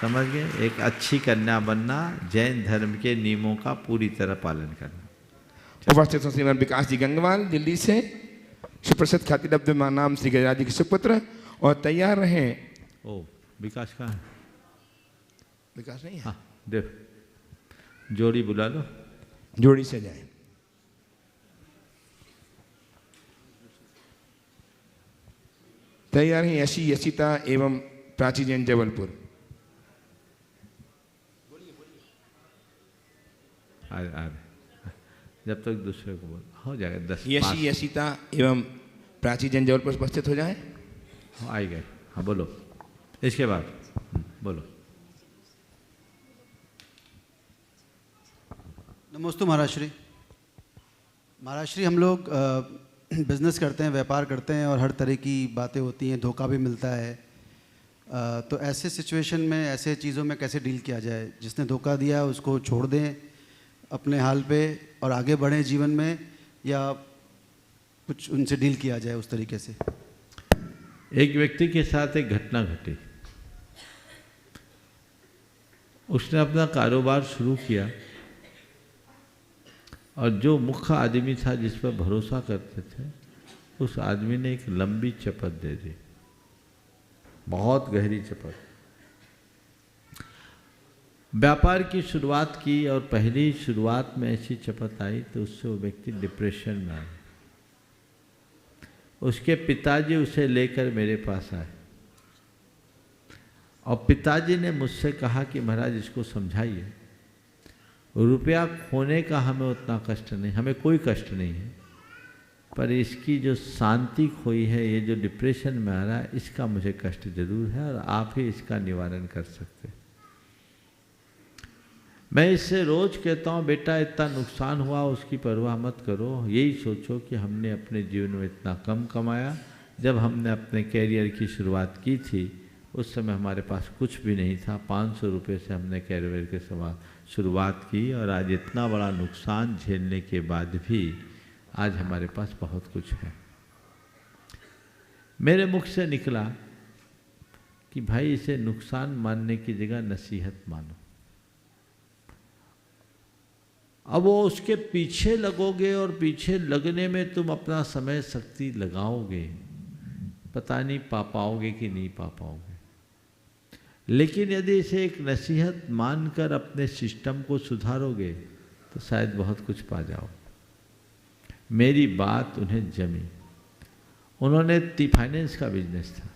समझ गए? एक अच्छी कन्या बनना, जैन धर्म के नियमों का पूरी तरह पालन करना। उपस्थित श्रीमान विकास जी गंगवाल दिल्ली से सुप्रसिद्ध ख्याति रब्ध नाम श्री गजराज जी के सुपुत्र और तैयार रहे। ओ विकास कहाँ है? विकास नहीं है? हाँ देव जोड़ी बुला लो, जोड़ी से जाए। तैयार हैं यशी यशिता एवं प्राची जैन जबलपुर। जब तक दूसरे को बोल हो जाएगा 10 यशी यशिता एवं प्राची जैन जबलपुर उपस्थित हो जाए। आई गए। हाँ बोलो, इसके बाद बोलो। नमस्ते महाराज श्री। महाराज श्री, हम लोग बिजनेस करते हैं, व्यापार करते हैं और हर तरह की बातें होती हैं, धोखा भी मिलता है। तो ऐसे सिचुएशन में, ऐसे चीज़ों में कैसे डील किया जाए? जिसने धोखा दिया उसको छोड़ दें अपने हाल पे और आगे बढ़ें जीवन में, या कुछ उनसे डील किया जाए उस तरीके से? एक व्यक्ति के साथ एक घटना घटी। उसने अपना कारोबार शुरू किया और जो मुख्य आदमी था जिस पर भरोसा करते थे, उस आदमी ने एक लंबी चपत दे दी, बहुत गहरी चपत। व्यापार की शुरुआत की और पहली शुरुआत में ऐसी चपत आई तो उससे वो व्यक्ति डिप्रेशन में आया। उसके पिताजी उसे लेकर मेरे पास आए और पिताजी ने मुझसे कहा कि महाराज इसको समझाइए, रुपया खोने का हमें उतना कष्ट नहीं, हमें कोई कष्ट नहीं है, पर इसकी जो शांति खोई है, ये जो डिप्रेशन में आ रहा है, इसका मुझे कष्ट जरूर है और आप ही इसका निवारण कर सकते। मैं इससे रोज कहता हूँ बेटा इतना नुकसान हुआ उसकी परवाह मत करो, यही सोचो कि हमने अपने जीवन में इतना कम कमाया। जब हमने अपने कैरियर की शुरुआत की थी उस समय हमारे पास कुछ भी नहीं था, 500 रुपये से हमने कैरियर के शुरुआत की और आज इतना बड़ा नुकसान झेलने के बाद भी आज हमारे पास बहुत कुछ है। मेरे मुख से निकला कि भाई इसे नुकसान मानने की जगह नसीहत मानो। अब वो उसके पीछे लगोगे और पीछे लगने में तुम अपना समय शक्ति लगाओगे, पता नहीं पा पाओगे कि नहीं पा पाओगे। लेकिन यदि इसे एक नसीहत मानकर अपने सिस्टम को सुधारोगे तो शायद बहुत कुछ पा जाओ। मेरी बात उन्हें जमी उन्होंने फाइनेंस का बिजनेस था,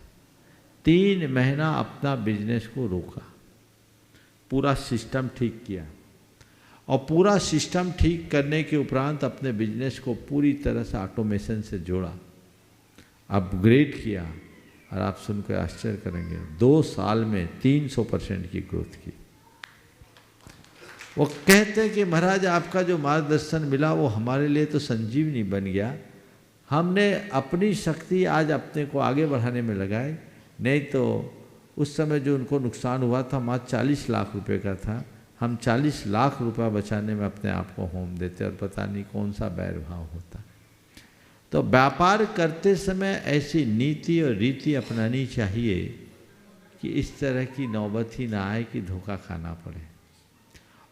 3 महीना अपना बिजनेस को रोका, पूरा सिस्टम ठीक किया और पूरा सिस्टम ठीक करने के उपरांत अपने बिजनेस को पूरी तरह से ऑटोमेशन से जोड़ा, अपग्रेड किया और आप सुनकर आश्चर्य करेंगे 2 साल में 300% की ग्रोथ की। वो कहते हैं कि महाराज आपका जो मार्गदर्शन मिला वो हमारे लिए तो संजीवनी बन गया, हमने अपनी शक्ति आज अपने को आगे बढ़ाने में लगाई, नहीं तो उस समय जो उनको नुकसान हुआ था मात्र 40 लाख रुपए का था, हम 40 लाख रुपया बचाने में अपने आप को होम देते और पता नहीं कौन सा बैरभाव होता। तो व्यापार करते समय ऐसी नीति और रीति अपनानी चाहिए कि इस तरह की नौबत ही ना आए कि धोखा खाना पड़े,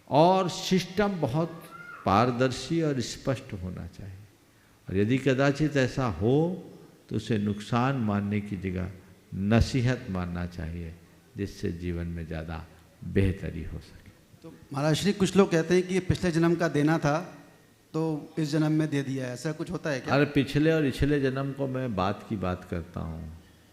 और सिस्टम बहुत पारदर्शी और स्पष्ट होना चाहिए, और यदि कदाचित ऐसा हो तो उसे नुकसान मानने की जगह नसीहत मानना चाहिए, जिससे जीवन में ज़्यादा बेहतरी हो सके। तो महाराज श्री, कुछ लोग कहते हैं कि पिछले जन्म का देना था तो इस जन्म में दे दिया है, ऐसा कुछ होता है क्या? अरे पिछले और पिछले जन्म को मैं बात की बात करता हूँ,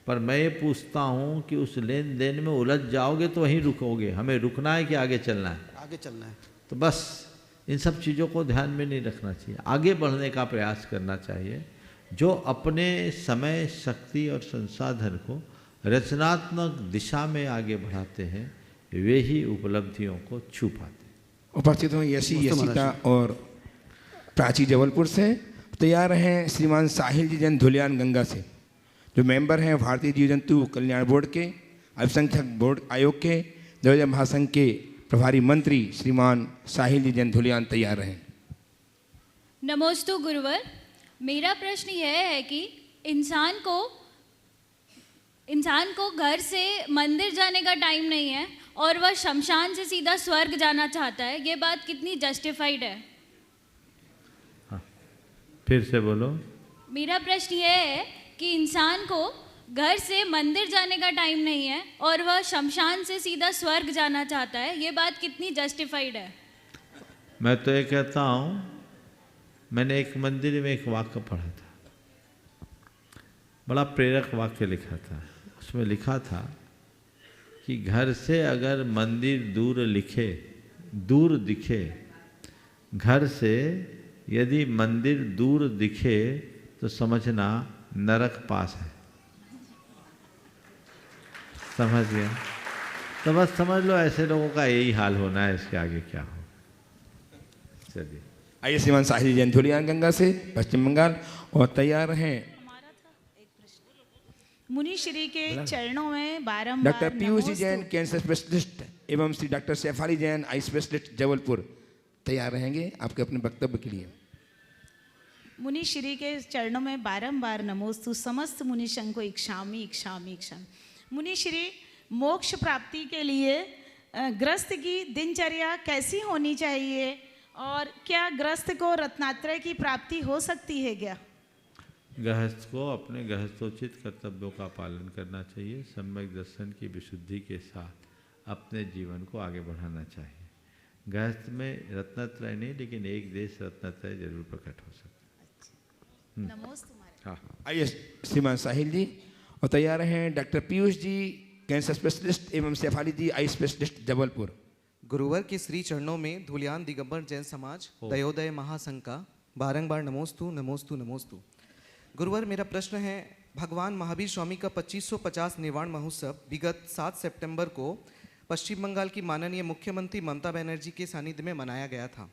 पर मैं ये पूछता हूँ कि उस लेन देन में उलझ जाओगे तो वहीं रुकोगे, हमें रुकना है कि आगे चलना है? आगे चलना है। तो बस इन सब चीज़ों को ध्यान में नहीं रखना चाहिए, आगे बढ़ने का प्रयास करना चाहिए। जो अपने समय, शक्ति और संसाधन को रचनात्मक दिशा में आगे बढ़ाते हैं वे ही उपलब्धियों को छू पाते हैं। उपस्थित हुए यशी यशिता और प्राची जबलपुर से तैयार हैं श्रीमान साहिल जी जैन धुलियान गंगा से, जो मेंबर हैं भारतीय जीव जंतु कल्याण बोर्ड के, अल्पसंख्यक बोर्ड आयोग के, द्रविड़ महासंघ के प्रभारी मंत्री श्रीमान साहिल जी जैन धुलियान तैयार हैं। नमोस्तु गुरुवर, मेरा प्रश्न यह है कि इंसान को घर से मंदिर जाने का टाइम नहीं है और वह शमशान से सीधा स्वर्ग जाना चाहता है, ये बात कितनी जस्टिफाइड है? हाँ, फिर से बोलो। मेरा प्रश्न यह है कि इंसान को घर से मंदिर जाने का टाइम नहीं है और वह शमशान से सीधा स्वर्ग जाना चाहता है, ये बात कितनी जस्टिफाइड है? मैं तो ये कहता हूँ, मैंने एक मंदिर में एक वाक्य पढ़ा था, बड़ा प्रेरक वाक्य लिखा था। उसमें लिखा था कि घर से अगर मंदिर दूर दिखे, घर से यदि मंदिर दूर दिखे तो समझना नरक पास है। समझ गया? तो बस समझ लो ऐसे लोगों का यही हाल होना है, इसके आगे क्या हो। चलिए आइए श्रीमान साहिल जैन धुलियान गंगा से पश्चिम बंगाल, और तैयार हैं मुनि श्री के चरणों में बारंबार doctor Piyush ji Jain cancer specialist एवं Shri doctor Shefali Jain eye specialist Jabalpur तैयार रहेंगे आपके अपने वक्तव्य के लिए। मुनि श्री के चरणों में बारंबार नमोस्तु, समस्त मुनि संघ को इक्षामि इक्षामि इक्षामि। मुनि श्री, मोक्ष प्राप्ति के लिए ग्रस्त की दिनचर्या कैसी होनी चाहिए और क्या ग्रस्त को रत्नात्रय की प्राप्ति हो सकती है क्या? गृहस्थ को अपने गृहस्थोचित कर्तव्यों का पालन करना चाहिए, सम्यक दर्शन की विशुद्धि के साथ अपने जीवन को आगे बढ़ाना चाहिए। गृहस्थ में रत्नत्रय नहीं, लेकिन एक देश रत्नत्रय जरूर प्रकट हो सकता है। नमोस्तु। हाँ, आइए श्रीमान साहिल जी, और तैयार हैं डॉक्टर पीयूष जी कैंसर स्पेशलिस्ट एवं शेफाली जी आई स्पेशलिस्ट जबलपुर। गुरुवर के श्री चरणों में धुलियान दिगंबर जैन समाज दयोदय महासंघ का बारंबार नमोस्तु नमोस्तु नमोस्तु। गुरुवर, मेरा प्रश्न है, भगवान महावीर स्वामी का 2550 निर्वाण महोत्सव विगत 7 सितंबर को पश्चिम बंगाल की माननीय मुख्यमंत्री ममता बनर्जी के सानिध्य में मनाया गया था।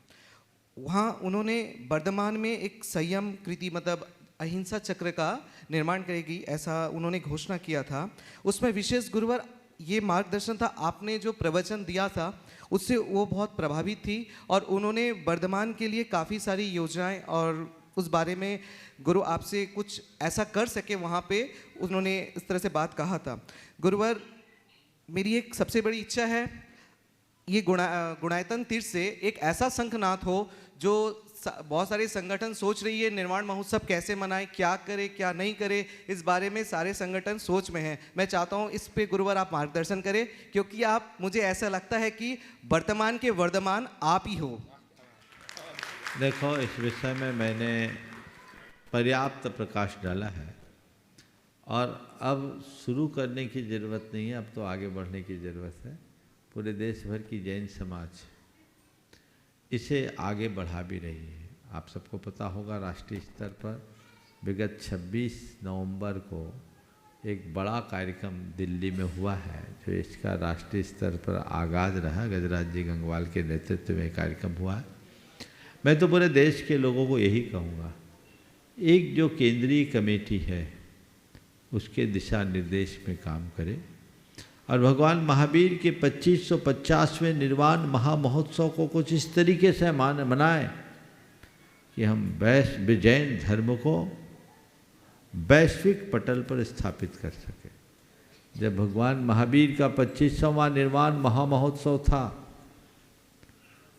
वहाँ उन्होंने वर्धमान में एक संयम कृति मतलब अहिंसा चक्र का निर्माण करेगी, ऐसा उन्होंने घोषणा किया था। उसमें विशेष गुरुवर ये मार्गदर्शन था, आपने जो प्रवचन दिया था उससे वो बहुत प्रभावित थी और उन्होंने वर्धमान के लिए काफ़ी सारी योजनाएं और उस बारे में गुरु आपसे कुछ ऐसा कर सके, वहाँ पे उन्होंने इस तरह से बात कहा था। गुरुवर, मेरी एक सबसे बड़ी इच्छा है, ये गुणायतन तीर्थ से एक ऐसा शंखनाद हो जो बहुत सारे संगठन सोच रही है निर्वाण महोत्सव कैसे मनाएं, क्या करे क्या नहीं करे, इस बारे में सारे संगठन सोच में हैं। मैं चाहता हूँ इस पे गुरुवर आप मार्गदर्शन करें, क्योंकि आप, मुझे ऐसा लगता है कि वर्तमान के वर्धमान आप ही हो। देखो, इस विषय में मैंने पर्याप्त प्रकाश डाला है और अब शुरू करने की ज़रूरत नहीं है, अब तो आगे बढ़ने की ज़रूरत है। पूरे देश भर की जैन समाज इसे आगे बढ़ा भी रही है। आप सबको पता होगा, राष्ट्रीय स्तर पर विगत 26 नवंबर को एक बड़ा कार्यक्रम दिल्ली में हुआ है, जो इसका राष्ट्रीय स्तर पर आगाज़ रहा। गजराज जी गंगवाल के नेतृत्व में कार्यक्रम हुआ है। मैं तो पूरे देश के लोगों को यही कहूँगा, एक जो केंद्रीय कमेटी है उसके दिशा निर्देश में काम करे और भगवान महावीर के 2550वें निर्वाण महामहोत्सव को कुछ इस तरीके से मनाएं कि हम जैन धर्म को वैश्विक पटल पर स्थापित कर सके। जब भगवान महावीर का 25वां निर्वाण महामहोत्सव था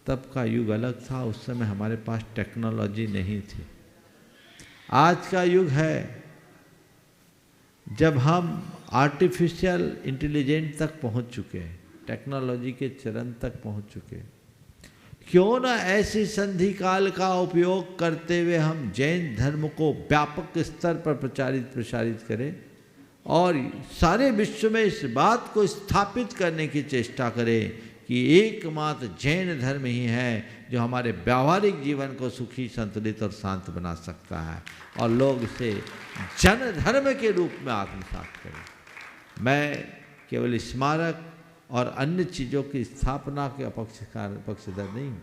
तब का युग अलग था, उस समय हमारे पास टेक्नोलॉजी नहीं थी। आज का युग है जब हम आर्टिफिशियल इंटेलिजेंस तक पहुंच चुके हैं, टेक्नोलॉजी के चरण तक पहुंच चुके हैं। क्यों ना ऐसी संधि काल का उपयोग करते हुए हम जैन धर्म को व्यापक स्तर पर प्रसारित करें और सारे विश्व में इस बात को स्थापित करने की चेष्टा करें कि एकमात्र जैन धर्म ही है जो हमारे व्यावहारिक जीवन को सुखी, संतुलित और शांत बना सकता है और लोग इसे जन धर्म के रूप में आत्मसात करें। मैं केवल स्मारक और अन्य चीज़ों की स्थापना के पक्षधर नहीं हूँ।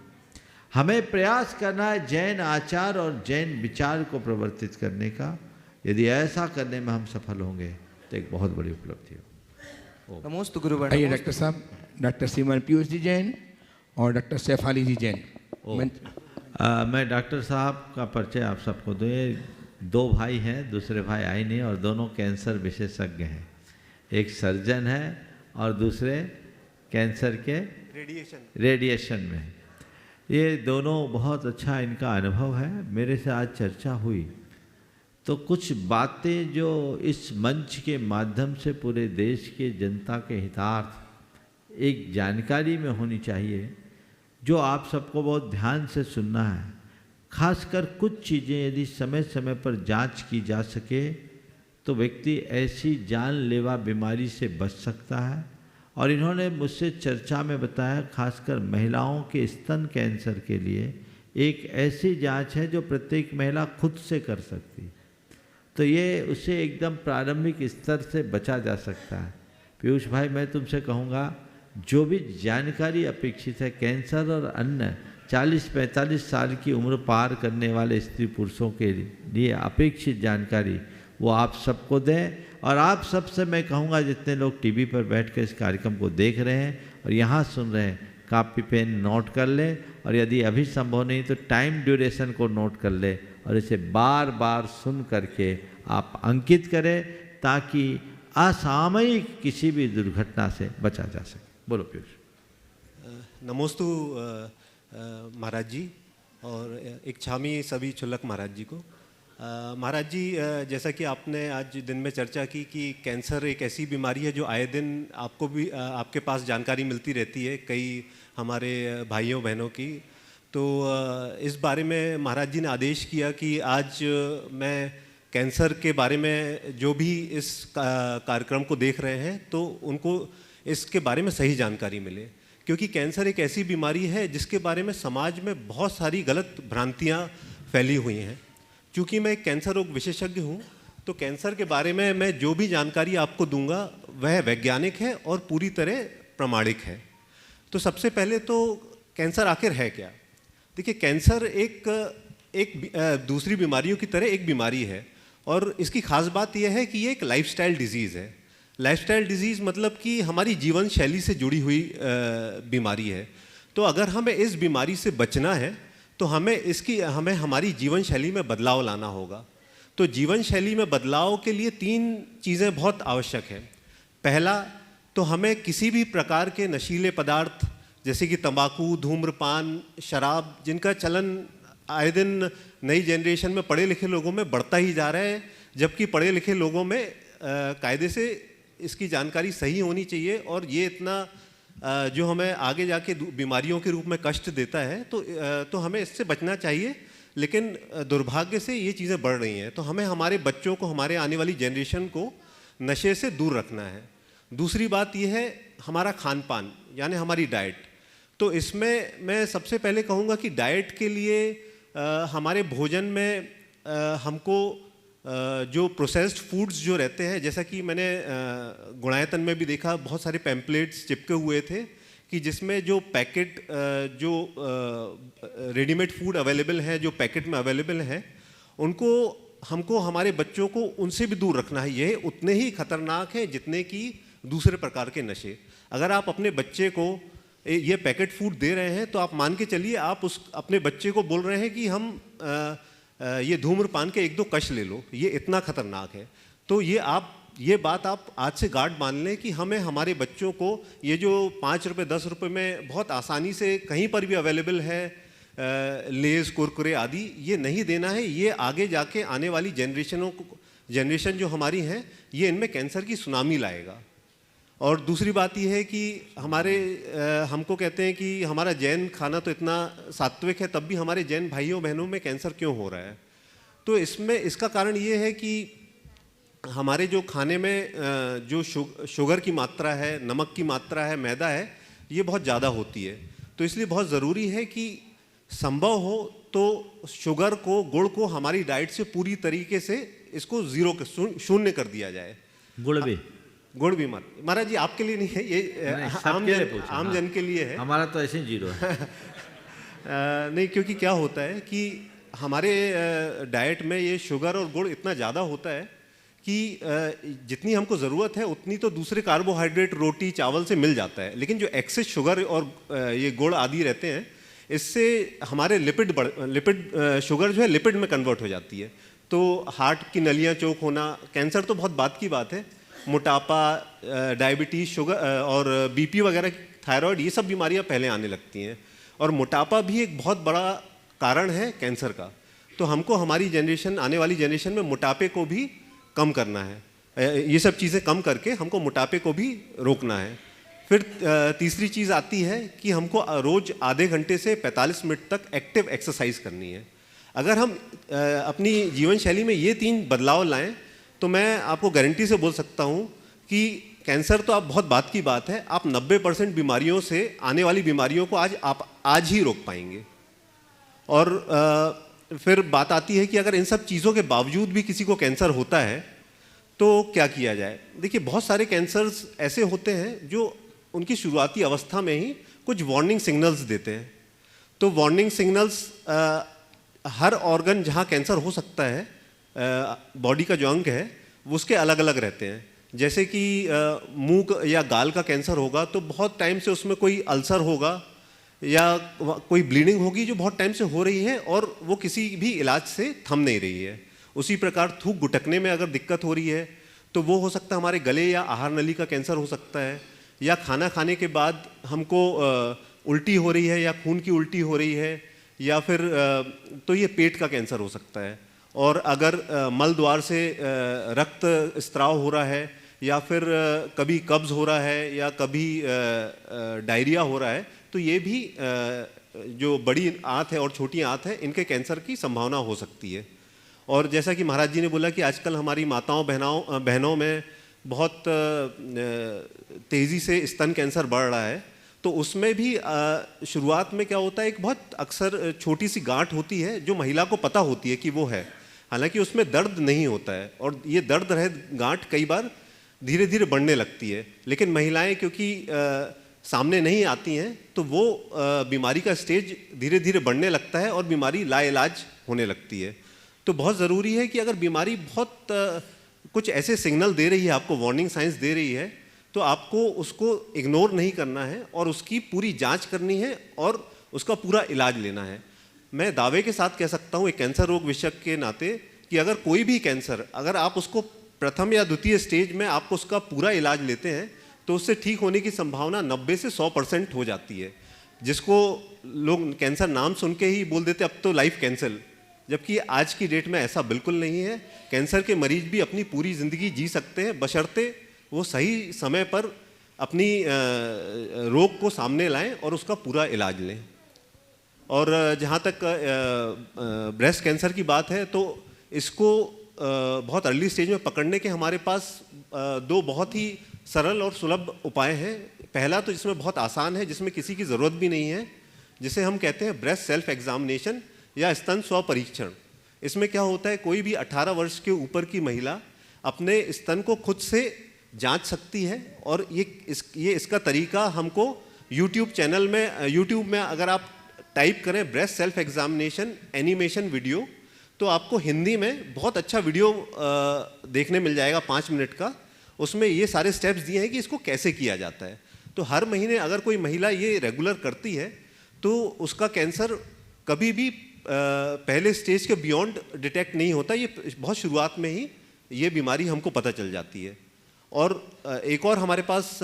हमें प्रयास करना है जैन आचार और जैन विचार को प्रवर्तित करने का। यदि ऐसा करने में हम सफल होंगे तो एक बहुत बड़ी उपलब्धि हो। नमोस्तु गुरुवर। आइए डॉक्टर साहब, डॉक्टर श्रीमान पीयूष जी जैन और डॉक्टर सैफाली जी जैन। मैं डॉक्टर साहब का परिचय आप सबको दूँ। ये 2 भाई हैं, दूसरे भाई आए नहीं और दोनों कैंसर विशेषज्ञ हैं। एक सर्जन है और दूसरे कैंसर के रेडिएशन में। ये दोनों बहुत अच्छा इनका अनुभव है। मेरे से आज चर्चा हुई तो कुछ बातें जो इस मंच के माध्यम से पूरे देश के जनता के हितार्थ एक जानकारी में होनी चाहिए, जो आप सबको बहुत ध्यान से सुनना है। खासकर कुछ चीज़ें यदि समय समय पर जांच की जा सके तो व्यक्ति ऐसी जानलेवा बीमारी से बच सकता है। और इन्होंने मुझसे चर्चा में बताया, खासकर महिलाओं के स्तन कैंसर के लिए एक ऐसी जांच है जो प्रत्येक महिला खुद से कर सकती, तो ये उसे एकदम प्रारंभिक स्तर से बचा जा सकता है। पीयूष भाई, मैं तुमसे कहूँगा जो भी जानकारी अपेक्षित है कैंसर और अन्य 40-45 साल की उम्र पार करने वाले स्त्री पुरुषों के लिए अपेक्षित जानकारी वो आप सबको दें। और आप सबसे मैं कहूँगा जितने लोग टीवी पर बैठ कर इस कार्यक्रम को देख रहे हैं और यहाँ सुन रहे हैं, कॉपी पेन नोट कर ले और यदि अभी संभव नहीं तो टाइम ड्यूरेशन को नोट कर ले और इसे बार बार सुन करके आप अंकित करें ताकि असामयिक किसी भी दुर्घटना से बचा जा सके। बोलो पीयूष। नमोस्तु महाराज जी और इच्छामी सभी क्षुल्लक महाराज जी को। महाराज जी, जैसा कि आपने आज दिन में चर्चा की कि कैंसर एक ऐसी बीमारी है जो आए दिन आपको भी आपके पास जानकारी मिलती रहती है कई हमारे भाइयों बहनों की। तो इस बारे में महाराज जी ने आदेश किया कि आज मैं कैंसर के बारे में जो भी इस कार्यक्रम को देख रहे हैं तो उनको इसके बारे में सही जानकारी मिले, क्योंकि कैंसर एक ऐसी बीमारी है जिसके बारे में समाज में बहुत सारी गलत भ्रांतियाँ फैली हुई हैं। चूँकि मैं एक कैंसर रोग विशेषज्ञ हूँ तो कैंसर के बारे में मैं जो भी जानकारी आपको दूंगा वह वैज्ञानिक है और पूरी तरह प्रमाणिक है। तो सबसे पहले तो कैंसर आखिर है क्या? देखिए, कैंसर एक दूसरी बीमारियों की तरह एक बीमारी है और इसकी खास बात यह है कि ये एक लाइफस्टाइल डिजीज़ है। लाइफस्टाइल डिजीज़ मतलब कि हमारी जीवन शैली से जुड़ी हुई बीमारी है। तो अगर हमें इस बीमारी से बचना है तो हमें हमारी जीवन शैली में बदलाव लाना होगा। तो जीवन शैली में बदलाव के लिए 3 चीज़ें बहुत आवश्यक हैं। पहला तो हमें किसी भी प्रकार के नशीले पदार्थ जैसे कि तंबाकू, धूम्रपान, शराब, जिनका चलन आए दिन नई जनरेशन में पढ़े लिखे लोगों में बढ़ता ही जा रहा है, जबकि पढ़े लिखे लोगों में कायदे से इसकी जानकारी सही होनी चाहिए और ये इतना जो हमें आगे जाके बीमारियों के रूप में कष्ट देता है तो हमें इससे बचना चाहिए। लेकिन दुर्भाग्य से ये चीज़ें बढ़ रही हैं। तो हमें हमारे बच्चों को, हमारे आने वाली जनरेशन को नशे से दूर रखना है। दूसरी बात ये है हमारा खान पान, यानी हमारी डाइट। तो इसमें मैं सबसे पहले कहूँगा कि डाइट के लिए हमारे भोजन में हमको जो प्रोसेस्ड फूड्स जो रहते हैं, जैसा कि मैंने गुणायतन में भी देखा, बहुत सारे पैम्पलेट्स चिपके हुए थे कि जिसमें जो पैकेट जो रेडीमेड फूड अवेलेबल हैं, जो पैकेट में अवेलेबल हैं, उनको हमको हमारे बच्चों को उनसे भी दूर रखना है। ये उतने ही खतरनाक हैं जितने कि दूसरे प्रकार के नशे। अगर आप अपने बच्चे को ये पैकेट फूड दे रहे हैं तो आप मान के चलिए आप उस अपने बच्चे को बोल रहे हैं कि हम ये धूम्रपान के 1-2 कश ले लो, ये इतना खतरनाक है। तो ये बात आप आज से गार्ड मान लें कि हमें हमारे बच्चों को ये जो 5 रुपये 10 रुपये में बहुत आसानी से कहीं पर भी अवेलेबल है, लेज़ कुरकुरे आदि, ये नहीं देना है। ये आगे जाके आने वाली जनरेशन जो हमारी हैं, ये इनमें कैंसर की सुनामी लाएगा। और दूसरी बात ये है कि हमको कहते हैं कि हमारा जैन खाना तो इतना सात्विक है, तब भी हमारे जैन भाइयों बहनों में कैंसर क्यों हो रहा है? तो इसका कारण ये है कि हमारे जो खाने में जो शुगर की मात्रा है, नमक की मात्रा है, मैदा है, ये बहुत ज़्यादा होती है। तो इसलिए बहुत ज़रूरी है कि संभव हो तो शुगर को, गुड़ को हमारी डाइट से पूरी तरीके से इसको शून्य कर दिया जाए। गुड़ भी महाराज जी आपके लिए नहीं है, ये आम जन के लिए है। हमारा तो ऐसे 0 है। नहीं, क्योंकि क्या होता है कि हमारे डाइट में ये शुगर और गुड़ इतना ज़्यादा होता है कि जितनी हमको ज़रूरत है उतनी तो दूसरे कार्बोहाइड्रेट रोटी चावल से मिल जाता है, लेकिन जो एक्सेस शुगर और ये गुड़ आदि रहते हैं, इससे हमारे लिपिड शुगर जो है लिपिड में कन्वर्ट हो जाती है। तो हार्ट की नलियाँ चौक होना, कैंसर तो बहुत बात की बात है, मोटापा, डायबिटीज़, शुगर और बीपी वगैरह, थायराइड, ये सब बीमारियां पहले आने लगती हैं। और मोटापा भी एक बहुत बड़ा कारण है कैंसर का। तो हमको हमारी जनरेशन, आने वाली जनरेशन में मोटापे को भी कम करना है। ये सब चीज़ें कम करके हमको मोटापे को भी रोकना है। फिर तीसरी चीज़ आती है कि हमको रोज़ आधे घंटे से 45 मिनट तक एक्टिव एक्सरसाइज करनी है। अगर हम अपनी जीवन शैली में ये 3 बदलाव लाएं तो मैं आपको गारंटी से बोल सकता हूँ कि कैंसर तो आप बहुत बात की बात है, आप 90% बीमारियों से, आने वाली बीमारियों को आप आज ही रोक पाएंगे। और फिर बात आती है कि अगर इन सब चीज़ों के बावजूद भी किसी को कैंसर होता है तो क्या किया जाए। देखिए, बहुत सारे कैंसर्स ऐसे होते हैं जो उनकी शुरुआती अवस्था में ही कुछ वार्निंग सिग्नल्स देते हैं। तो वार्निंग सिग्नल्स हर ऑर्गन जहाँ कैंसर हो सकता है, बॉडी का जो अंग है, उसके अलग अलग रहते हैं। जैसे कि मुंह या गाल का कैंसर होगा तो बहुत टाइम से उसमें कोई अल्सर होगा या कोई ब्लीडिंग होगी जो बहुत टाइम से हो रही है और वो किसी भी इलाज से थम नहीं रही है। उसी प्रकार थूक गुटकने में अगर दिक्कत हो रही है तो वो हो सकता है हमारे गले या आहार नली का कैंसर हो सकता है, या खाना खाने के बाद हमको उल्टी हो रही है या खून की उल्टी हो रही है, या फिर तो ये पेट का कैंसर हो सकता है। और अगर मल द्वार से रक्त स्त्राव हो रहा है, या फिर कभी कब्ज हो रहा है, या कभी डायरिया हो रहा है, तो ये भी जो बड़ी आंत है और छोटी आंत है, इनके कैंसर की संभावना हो सकती है। और जैसा कि महाराज जी ने बोला कि आजकल हमारी माताओं बहनों में बहुत तेज़ी से स्तन कैंसर बढ़ रहा है। तो उसमें भी शुरुआत में क्या होता है, एक बहुत अक्सर छोटी सी गांठ होती है जो महिला को पता होती है कि वो है, हालांकि उसमें दर्द नहीं होता है, और ये दर्द रहित गांठ कई बार धीरे धीरे बढ़ने लगती है। लेकिन महिलाएं क्योंकि सामने नहीं आती हैं तो वो बीमारी का स्टेज धीरे धीरे बढ़ने लगता है और बीमारी लाइलाज होने लगती है। तो बहुत ज़रूरी है कि अगर बीमारी बहुत कुछ ऐसे सिग्नल दे रही है, आपको वार्निंग साइंस दे रही है, तो आपको उसको इग्नोर नहीं करना है और उसकी पूरी जांच करनी है और उसका पूरा इलाज लेना है। मैं दावे के साथ कह सकता हूँ एक कैंसर रोग विशेषज्ञ के नाते कि अगर कोई भी कैंसर, अगर आप उसको प्रथम या द्वितीय स्टेज में आपको उसका पूरा इलाज लेते हैं तो उससे ठीक होने की संभावना 90 से 100% हो जाती है। जिसको लोग कैंसर नाम सुन के ही बोल देते अब तो लाइफ कैंसल, जबकि आज की डेट में ऐसा बिल्कुल नहीं है। कैंसर के मरीज भी अपनी पूरी ज़िंदगी जी सकते हैं बशर्ते वो सही समय पर अपनी रोग को सामने लाएं और उसका पूरा इलाज लें। और जहाँ तक ब्रेस्ट कैंसर की बात है तो इसको बहुत अर्ली स्टेज में पकड़ने के हमारे पास दो बहुत ही सरल और सुलभ उपाय हैं। पहला तो जिसमें बहुत आसान है, जिसमें किसी की ज़रूरत भी नहीं है, जिसे हम कहते हैं ब्रेस्ट सेल्फ एग्जामिनेशन या स्तन स्व परीक्षण। इसमें क्या होता है, कोई भी 18 वर्ष के ऊपर की महिला अपने स्तन को खुद से जांच सकती है और ये इसका तरीका हमको YouTube चैनल में, YouTube में अगर आप टाइप करें breast self examination animation video, तो आपको हिंदी में बहुत अच्छा वीडियो देखने मिल जाएगा 5 मिनट का। उसमें ये सारे स्टेप्स दिए हैं कि इसको कैसे किया जाता है। तो हर महीने अगर कोई महिला ये रेगुलर करती है तो उसका कैंसर कभी भी पहले स्टेज के बियॉन्ड डिटेक्ट नहीं होता, ये बहुत शुरुआत में ही ये बीमारी हमको पता चल जाती है। और एक और हमारे पास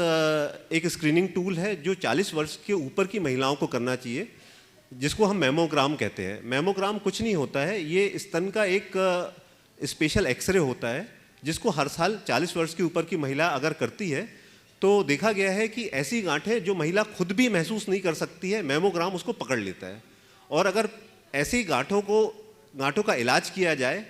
एक स्क्रीनिंग टूल है जो 40 वर्ष के ऊपर की महिलाओं को करना चाहिए, जिसको हम मैमोग्राम कहते हैं। मैमोग्राम कुछ नहीं होता है, ये स्तन का एक स्पेशल एक्सरे होता है जिसको हर साल 40 वर्ष के ऊपर की महिला अगर करती है तो देखा गया है कि ऐसी गांठें जो महिला खुद भी महसूस नहीं कर सकती है, मैमोग्राम उसको पकड़ लेता है। और अगर ऐसी गांठों का इलाज किया जाए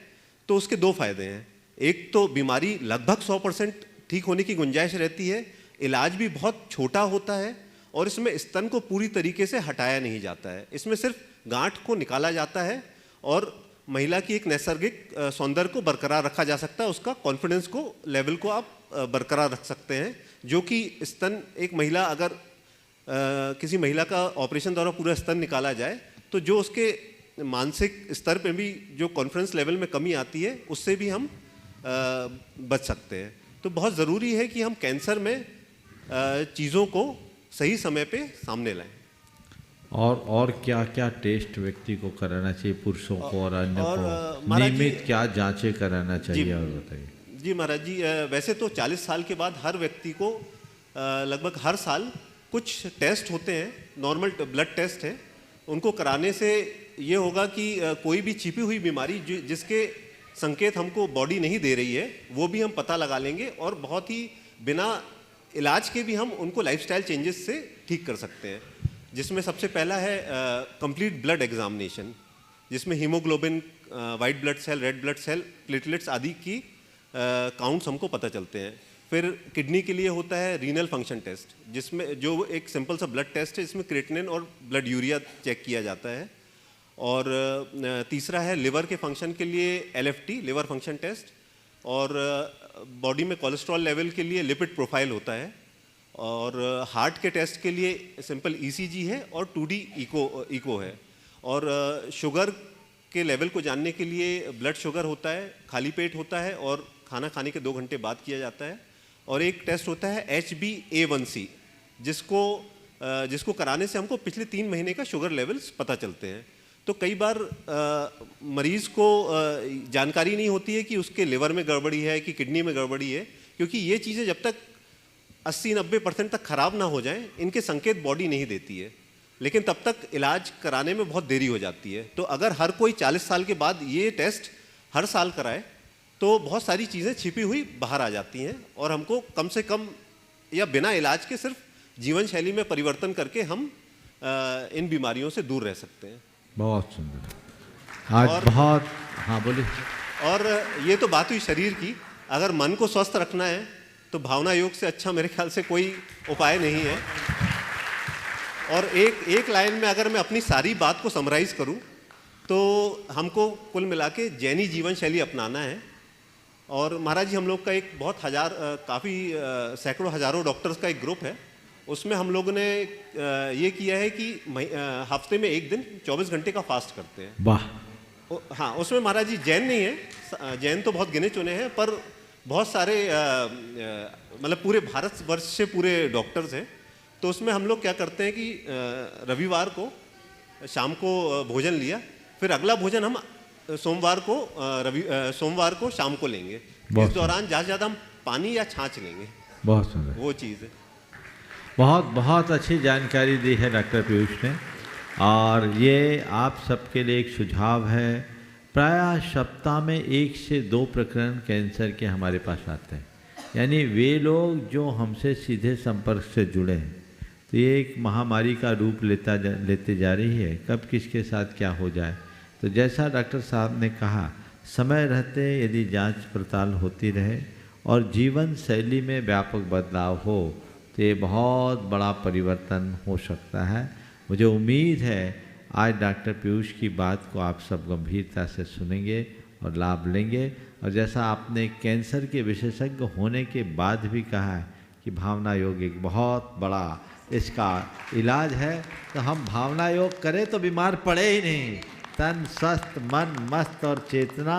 तो उसके 2 फायदे हैं। एक तो बीमारी लगभग 100% ठीक होने की गुंजाइश रहती है, इलाज भी बहुत छोटा होता है और इसमें स्तन को पूरी तरीके से हटाया नहीं जाता है। इसमें सिर्फ गांठ को निकाला जाता है और महिला की एक नैसर्गिक सौंदर्य को बरकरार रखा जा सकता है, उसका कॉन्फिडेंस को लेवल को आप बरकरार रख सकते हैं। जो कि स्तन एक महिला अगर किसी महिला का ऑपरेशन द्वारा पूरा स्तन निकाला जाए तो जो उसके मानसिक स्तर पे भी जो कॉन्फिडेंस लेवल में कमी आती है उससे भी हम बच सकते हैं। तो बहुत ज़रूरी है कि हम कैंसर में चीज़ों को सही समय पे सामने लाएं। और क्या क्या टेस्ट व्यक्ति को कराना चाहिए, पुरुषों को और अन्य को नियमित क्या जांचें कराना चाहिए, और बताइए। जी महाराज जी, वैसे तो 40 साल के बाद हर व्यक्ति को लगभग हर साल कुछ टेस्ट होते हैं, नॉर्मल ब्लड टेस्ट है, उनको कराने से ये होगा कि कोई भी छिपी हुई बीमारी जिसके संकेत हमको बॉडी नहीं दे रही है वो भी हम पता लगा लेंगे और बहुत ही बिना इलाज के भी हम उनको लाइफस्टाइल चेंजेस से ठीक कर सकते हैं। जिसमें सबसे पहला है कंप्लीट ब्लड एग्जामिनेशन, जिसमें haemoglobin, white blood cell, red blood cell, platelets आदि की काउंट्स हमको पता चलते हैं। फिर किडनी के लिए होता है रीनल फंक्शन टेस्ट, जिसमें जो एक सिंपल सा ब्लड टेस्ट है, इसमें क्रिएटिनिन और ब्लड यूरिया चेक किया जाता है। और तीसरा है लिवर के फंक्शन के लिए LFT, लिवर फंक्शन टेस्ट। और बॉडी में कोलेस्ट्रॉल लेवल के लिए लिपिड प्रोफाइल होता है। और हार्ट के टेस्ट के लिए सिंपल ECG है और 2D इको है। और शुगर के लेवल को जानने के लिए ब्लड शुगर होता है, खाली पेट होता है और खाना खाने के 2 घंटे बाद किया जाता है। और एक टेस्ट होता है HbA1c, जिसको कराने से हमको पिछले 3 महीने का शुगर लेवल्स पता चलते हैं। तो कई बार मरीज़ को जानकारी नहीं होती है कि उसके लिवर में गड़बड़ी है कि किडनी में गड़बड़ी है, क्योंकि ये चीज़ें जब तक 80-90% तक ख़राब ना हो जाएं, इनके संकेत बॉडी नहीं देती है, लेकिन तब तक इलाज कराने में बहुत देरी हो जाती है। तो अगर हर कोई 40 साल के बाद ये टेस्ट हर साल कराए तो बहुत सारी चीज़ें छिपी हुई बाहर आ जाती हैं और हमको कम से कम या बिना इलाज के सिर्फ जीवन शैली में परिवर्तन करके हम इन बीमारियों से दूर रह सकते हैं। बहुत सुंदर। आज बहुत, हाँ बोलिए। और ये तो बात हुई शरीर की, अगर मन को स्वस्थ रखना है तो भावना योग से अच्छा मेरे ख्याल से कोई उपाय नहीं है। और एक लाइन में अगर मैं अपनी सारी बात को समराइज़ करूं तो हमको कुल मिला के जैनी जीवन शैली अपनाना है। और महाराज जी, हम लोग का एक बहुत काफ़ी सैकड़ों हज़ारों डॉक्टर्स का एक ग्रुप है, उसमें हम लोगों ने ये किया है कि हफ्ते में 1 दिन 24 घंटे का फास्ट करते हैं। वाह। हाँ, उसमें महाराज जी जैन नहीं है, जैन तो बहुत गिने चुने हैं, पर बहुत सारे मतलब पूरे भारतवर्ष से पूरे डॉक्टर्स हैं। तो उसमें हम लोग क्या करते हैं कि रविवार को शाम को भोजन लिया, फिर अगला भोजन हम सोमवार को शाम को लेंगे। इस दौरान ज़्यादा हम पानी या छाछ लेंगे। बहुत सुंदर, वो चीज़ है। बहुत अच्छी जानकारी दी है डॉक्टर पीयूष ने। और ये आप सबके लिए एक सुझाव है, प्रायः सप्ताह में 1 से 2 प्रकरण कैंसर के हमारे पास आते हैं। यानी वे लोग जो हमसे सीधे संपर्क से जुड़े हैं तो ये एक महामारी का रूप लेते जा रही है, कब किसके साथ क्या हो जाए। तो जैसा डॉक्टर साहब ने कहा, समय रहते यदि जांच पड़ताल होती रहे और जीवन शैली में व्यापक बदलाव हो तो ये बहुत बड़ा परिवर्तन हो सकता है। मुझे उम्मीद है आज डॉक्टर पीयूष की बात को आप सब गंभीरता से सुनेंगे और लाभ लेंगे। और जैसा आपने कैंसर के विशेषज्ञ होने के बाद भी कहा है कि भावना योग एक बहुत बड़ा इसका इलाज है, तो हम भावना योग करें तो बीमार पड़े ही नहीं, तन स्वस्थ, मन मस्त और चेतना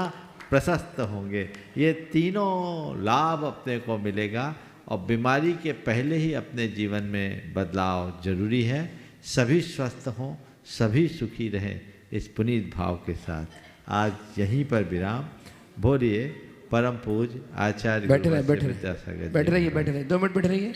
प्रशस्त होंगे। ये तीनों लाभ अपने को मिलेगा और बीमारी के पहले ही अपने जीवन में बदलाव जरूरी है। सभी स्वस्थ हों, सभी सुखी रहें, इस पुनीत भाव के साथ आज यहीं पर विराम। बोलिए परम पूज्य आचार्य बैठे रहिए 2 मिनट बैठे रहिए।